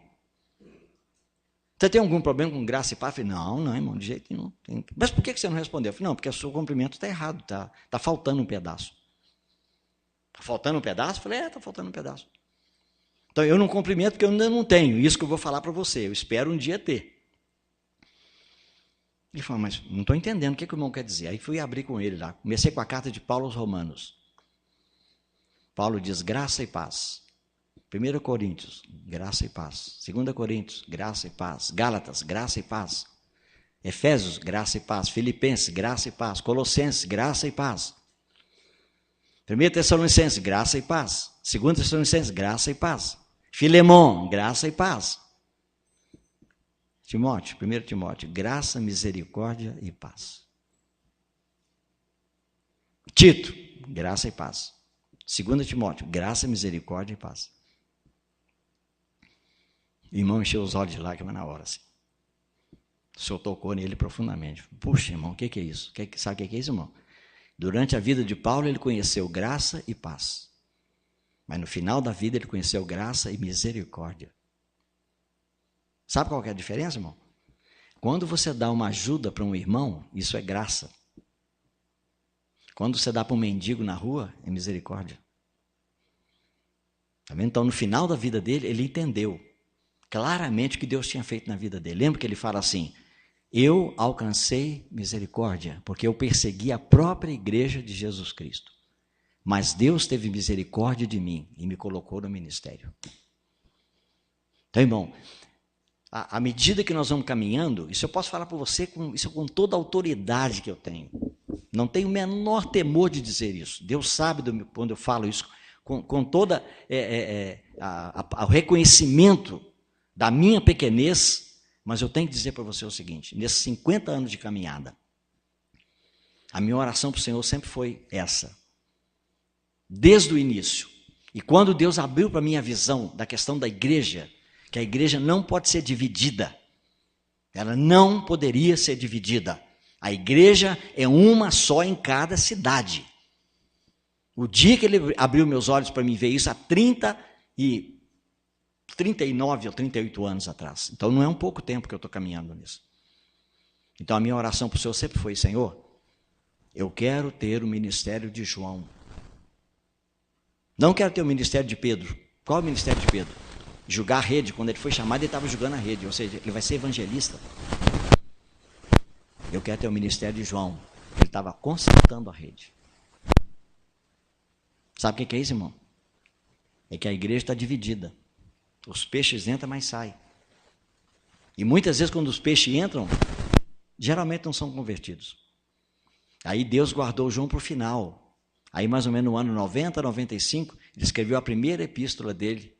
Você tem algum problema com graça e paz? Eu falei, não, irmão, de jeito nenhum. Mas por que você não respondeu? Eu falei, não, porque o seu cumprimento está errado, tá faltando um pedaço. Está faltando um pedaço? Eu falei, está faltando um pedaço. Então, eu não cumprimento porque eu ainda não tenho. Isso que eu vou falar para você. Eu espero um dia ter. Ele falou, mas não estou entendendo o que o irmão quer dizer. Aí fui abrir com ele lá. Comecei com a carta de Paulo aos Romanos. Paulo diz, graça e paz. 1 Coríntios, graça e paz. 2 Coríntios, graça e paz. Gálatas, graça e paz. Efésios, graça e paz. Filipenses, graça e paz. Colossenses, graça e paz. 1 Tessalonicenses, graça e paz. 2 Tessalonicenses, graça e paz. Filemão, graça e paz. Timóteo, 1 Timóteo, graça, misericórdia e paz. Tito, graça e paz. 2 Timóteo, graça, misericórdia e paz. O irmão encheu os olhos de lágrimas na hora. Assim. O Senhor tocou nele profundamente. Puxa, irmão, o que é isso? Sabe o que é isso, irmão? Durante a vida de Paulo, ele conheceu graça e paz. Mas no final da vida, ele conheceu graça e misericórdia. Sabe qual que é a diferença, irmão? Quando você dá uma ajuda para um irmão, isso é graça. Quando você dá para um mendigo na rua, é misericórdia. Tá vendo? Então, no final da vida dele, ele entendeu claramente o que Deus tinha feito na vida dele. Lembra que ele fala assim, eu alcancei misericórdia, porque eu persegui a própria igreja de Jesus Cristo. Mas Deus teve misericórdia de mim e me colocou no ministério. Então, irmão, à medida que nós vamos caminhando, isso eu posso falar para você com toda a autoridade que eu tenho. Não tenho o menor temor de dizer isso. Deus sabe quando eu falo isso, com todo o reconhecimento da minha pequenez, mas eu tenho que dizer para você o seguinte, nesses 50 anos de caminhada, a minha oração para o Senhor sempre foi essa, desde o início. E quando Deus abriu para mim a visão da questão da igreja, que a igreja não pode ser dividida, ela não poderia ser dividida. A igreja é uma só em cada cidade. O dia que ele abriu meus olhos para mim ver isso, há 39 ou 38 anos atrás. Então não é um pouco tempo que eu estou caminhando nisso. Então a minha oração para o Senhor sempre foi, Senhor, eu quero ter o ministério de João. Não quero ter o ministério de Pedro. Qual é o ministério de Pedro? Julgar a rede. Quando ele foi chamado, ele estava julgando a rede. Ou seja, ele vai ser evangelista. Eu quero ter o ministério de João. Ele estava consertando a rede. Sabe o que é isso, irmão? É que a igreja está dividida. Os peixes entram, mas saem. E muitas vezes, quando os peixes entram, geralmente não são convertidos. Aí Deus guardou João para o final. Aí, mais ou menos no ano 90, 95, ele escreveu a primeira epístola dele.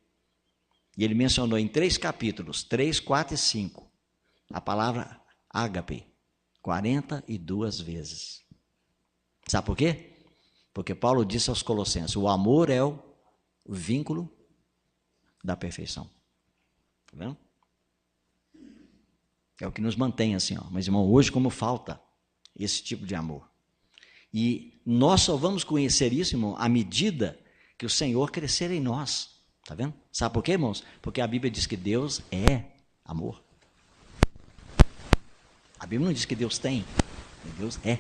E ele mencionou em 3 capítulos, 3, 4 e 5, a palavra ágape, 42 vezes. Sabe por quê? Porque Paulo disse aos Colossenses, o amor é o vínculo da perfeição. Tá vendo? É o que nos mantém assim, ó. Mas, irmão, hoje como falta esse tipo de amor. E nós só vamos conhecer isso, irmão, à medida que o Senhor crescer em nós. Tá vendo? Sabe por quê, irmãos? Porque a Bíblia diz que Deus é amor. A Bíblia não diz que Deus tem, Deus é.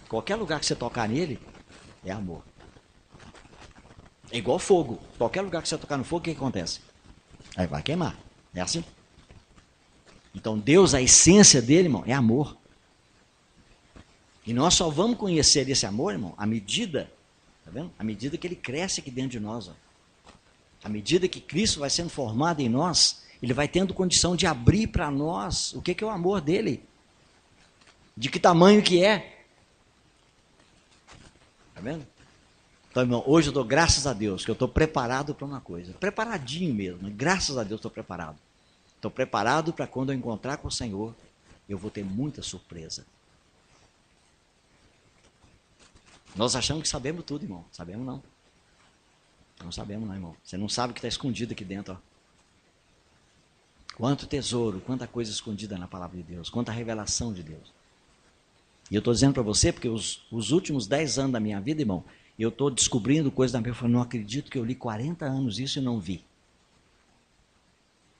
Qualquer lugar que você tocar nele, é amor. É igual fogo. Qualquer lugar que você tocar no fogo, o que acontece? Aí vai queimar. É assim. Então Deus, a essência dele, irmão, é amor. E nós só vamos conhecer esse amor, irmão, à medida, tá vendo? À medida que ele cresce aqui dentro de nós, ó. À medida que Cristo vai sendo formado em nós, ele vai tendo condição de abrir para nós o que é o amor dele. De que tamanho que é. Tá vendo? Então, irmão, hoje eu dou graças a Deus que eu estou preparado para uma coisa. Preparadinho mesmo. Graças a Deus estou preparado. Estou preparado para quando eu encontrar com o Senhor, eu vou ter muita surpresa. Nós achamos que sabemos tudo, irmão. Sabemos não. Não sabemos não, irmão. Você não sabe o que está escondido aqui dentro, ó. Quanto tesouro, quanta coisa escondida na palavra de Deus, quanta revelação de Deus. E eu estou dizendo para você, porque os últimos 10 anos da minha vida, irmão, eu estou descobrindo coisas da minha vida. Eu não acredito que eu li 40 anos isso e não vi.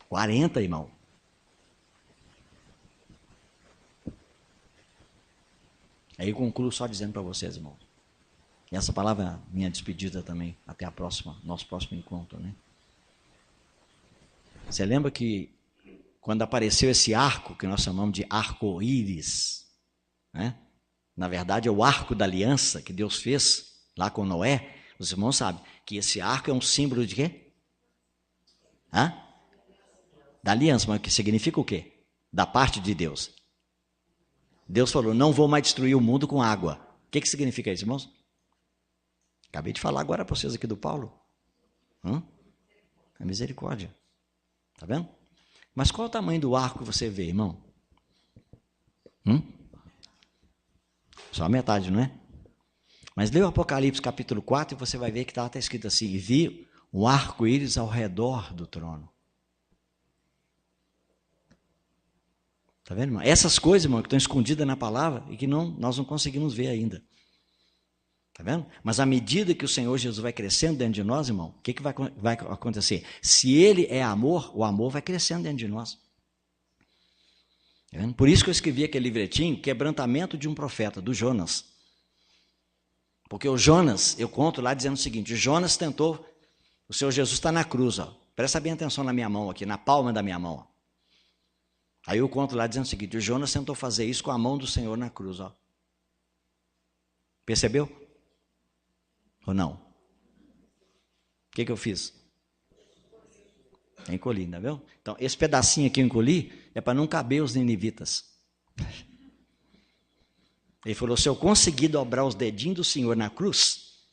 40, irmão. Aí eu concluo só dizendo para vocês, irmão. E essa palavra é a minha despedida também. Até a próxima, nosso próximo encontro, né? Você lembra que quando apareceu esse arco, que nós chamamos de arco-íris, né? Na verdade é o arco da aliança que Deus fez lá com Noé. Os irmãos sabem que esse arco é um símbolo de quê? Hã? Da aliança, mas que significa o quê? Da parte de Deus. Deus falou, não vou mais destruir o mundo com água. O que significa isso, irmãos? Acabei de falar agora para vocês aqui do Paulo. A misericórdia. Tá vendo? Mas qual é o tamanho do arco que você vê, irmão? Só a metade, não é? Mas lê o Apocalipse capítulo 4 e você vai ver que está escrito assim, e vi um arco-íris ao redor do trono. Tá vendo, irmão? Essas coisas, irmão, que estão escondidas na palavra e que nós não conseguimos ver ainda. Tá vendo? Mas à medida que o Senhor Jesus vai crescendo dentro de nós, irmão, o que vai acontecer? Se Ele é amor, o amor vai crescendo dentro de nós. Tá vendo? Por isso que eu escrevi aquele livretinho, Quebrantamento de um Profeta, do Jonas. Porque o Jonas, eu conto lá dizendo o seguinte, o Jonas tentou, o Senhor Jesus está na cruz, ó. Presta bem atenção na minha mão aqui, na palma da minha mão, ó. Aí eu conto lá dizendo o seguinte, o Jonas tentou fazer isso com a mão do Senhor na cruz, ó. Percebeu? Ou não? O que eu fiz? Encolhi, não viu? Então, esse pedacinho aqui eu encolhi é para não caber os ninivitas. Ele falou, se eu conseguir dobrar os dedinhos do Senhor na cruz,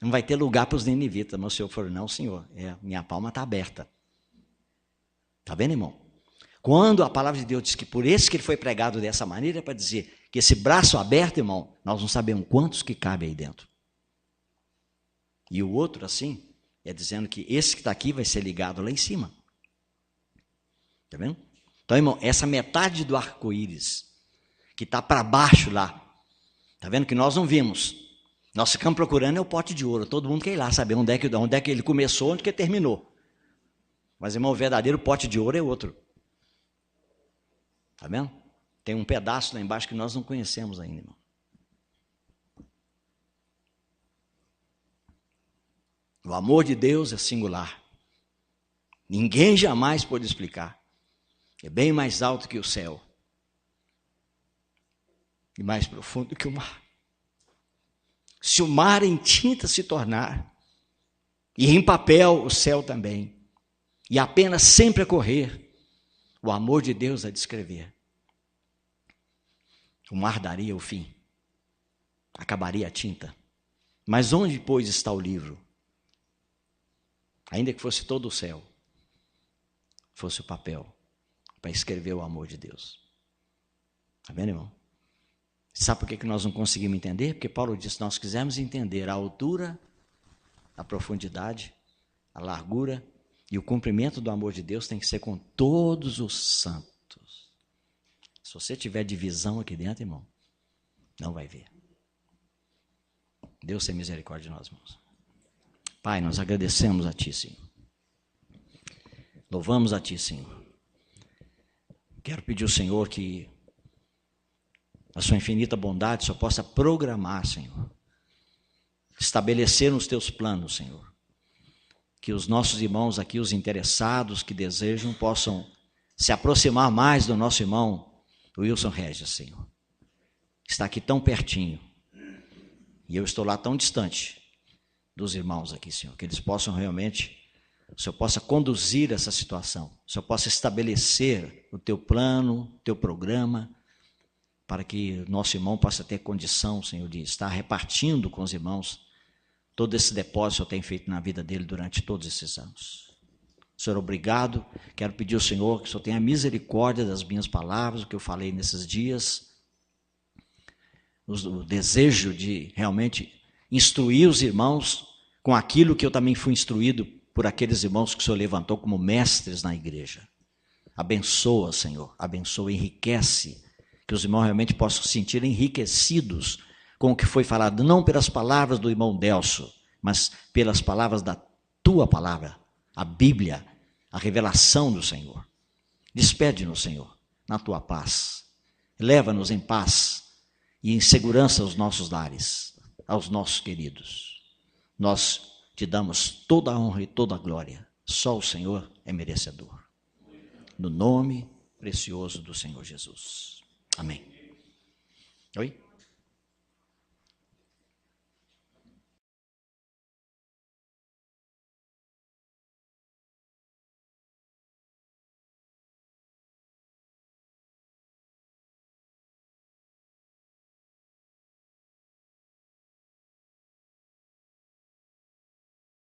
não vai ter lugar para os ninivitas. Mas o Senhor falou, não, Senhor, minha palma está aberta. Está vendo, irmão? Quando a palavra de Deus diz que por isso que ele foi pregado dessa maneira, é para dizer que esse braço aberto, irmão, nós não sabemos quantos que cabe aí dentro. E o outro, assim, é dizendo que esse que está aqui vai ser ligado lá em cima. Está vendo? Então, irmão, essa metade do arco-íris, que está para baixo lá, está vendo que nós não vimos. Nós ficamos procurando é o pote de ouro. Todo mundo quer ir lá saber onde é que ele começou, onde que ele terminou. Mas, irmão, o verdadeiro pote de ouro é outro. Está vendo? Tem um pedaço lá embaixo que nós não conhecemos ainda, irmão. O amor de Deus é singular. Ninguém jamais pode explicar. É bem mais alto que o céu. E mais profundo que o mar. Se o mar em tinta se tornar, e em papel o céu também, e apenas sempre a correr, o amor de Deus a descrever, o mar daria o fim. Acabaria a tinta. Mas onde, pois, está o livro? Ainda que fosse todo o céu, fosse o papel para escrever o amor de Deus. Está vendo, irmão? Sabe por que nós não conseguimos entender? Porque Paulo disse, se nós quisermos entender a altura, a profundidade, a largura e o cumprimento do amor de Deus, tem que ser com todos os santos. Se você tiver divisão aqui dentro, irmão, não vai ver. Deus tenha misericórdia de nós, irmãos. Pai, nós agradecemos a Ti, Senhor. Louvamos a Ti, Senhor. Quero pedir ao Senhor que a Sua infinita bondade só possa programar, Senhor. Estabelecer nos Teus planos, Senhor. Que os nossos irmãos aqui, os interessados que desejam, possam se aproximar mais do nosso irmão Wilson Regis, Senhor. Está aqui tão pertinho. E eu estou lá tão distante dos irmãos aqui, Senhor. Que eles possam realmente, o Senhor possa conduzir essa situação. O Senhor possa estabelecer o Teu plano, o Teu programa, para que nosso irmão possa ter condição, Senhor, de estar repartindo com os irmãos todo esse depósito que eu tenho feito na vida dele durante todos esses anos. Senhor, obrigado. Quero pedir ao Senhor que o Senhor tenha misericórdia das minhas palavras, o que eu falei nesses dias, o desejo de realmente instruir os irmãos com aquilo que eu também fui instruído por aqueles irmãos que o Senhor levantou como mestres na igreja. Abençoa, Senhor, abençoa, enriquece, que os irmãos realmente possam se sentir enriquecidos com o que foi falado, não pelas palavras do irmão Delso, mas pelas palavras da Tua palavra, a Bíblia, a revelação do Senhor. Despede-nos, Senhor, na Tua paz. Leva-nos em paz e em segurança aos nossos lares, aos nossos queridos. Nós Te damos toda a honra e toda a glória. Só o Senhor é merecedor. No nome precioso do Senhor Jesus. Amém. Oi?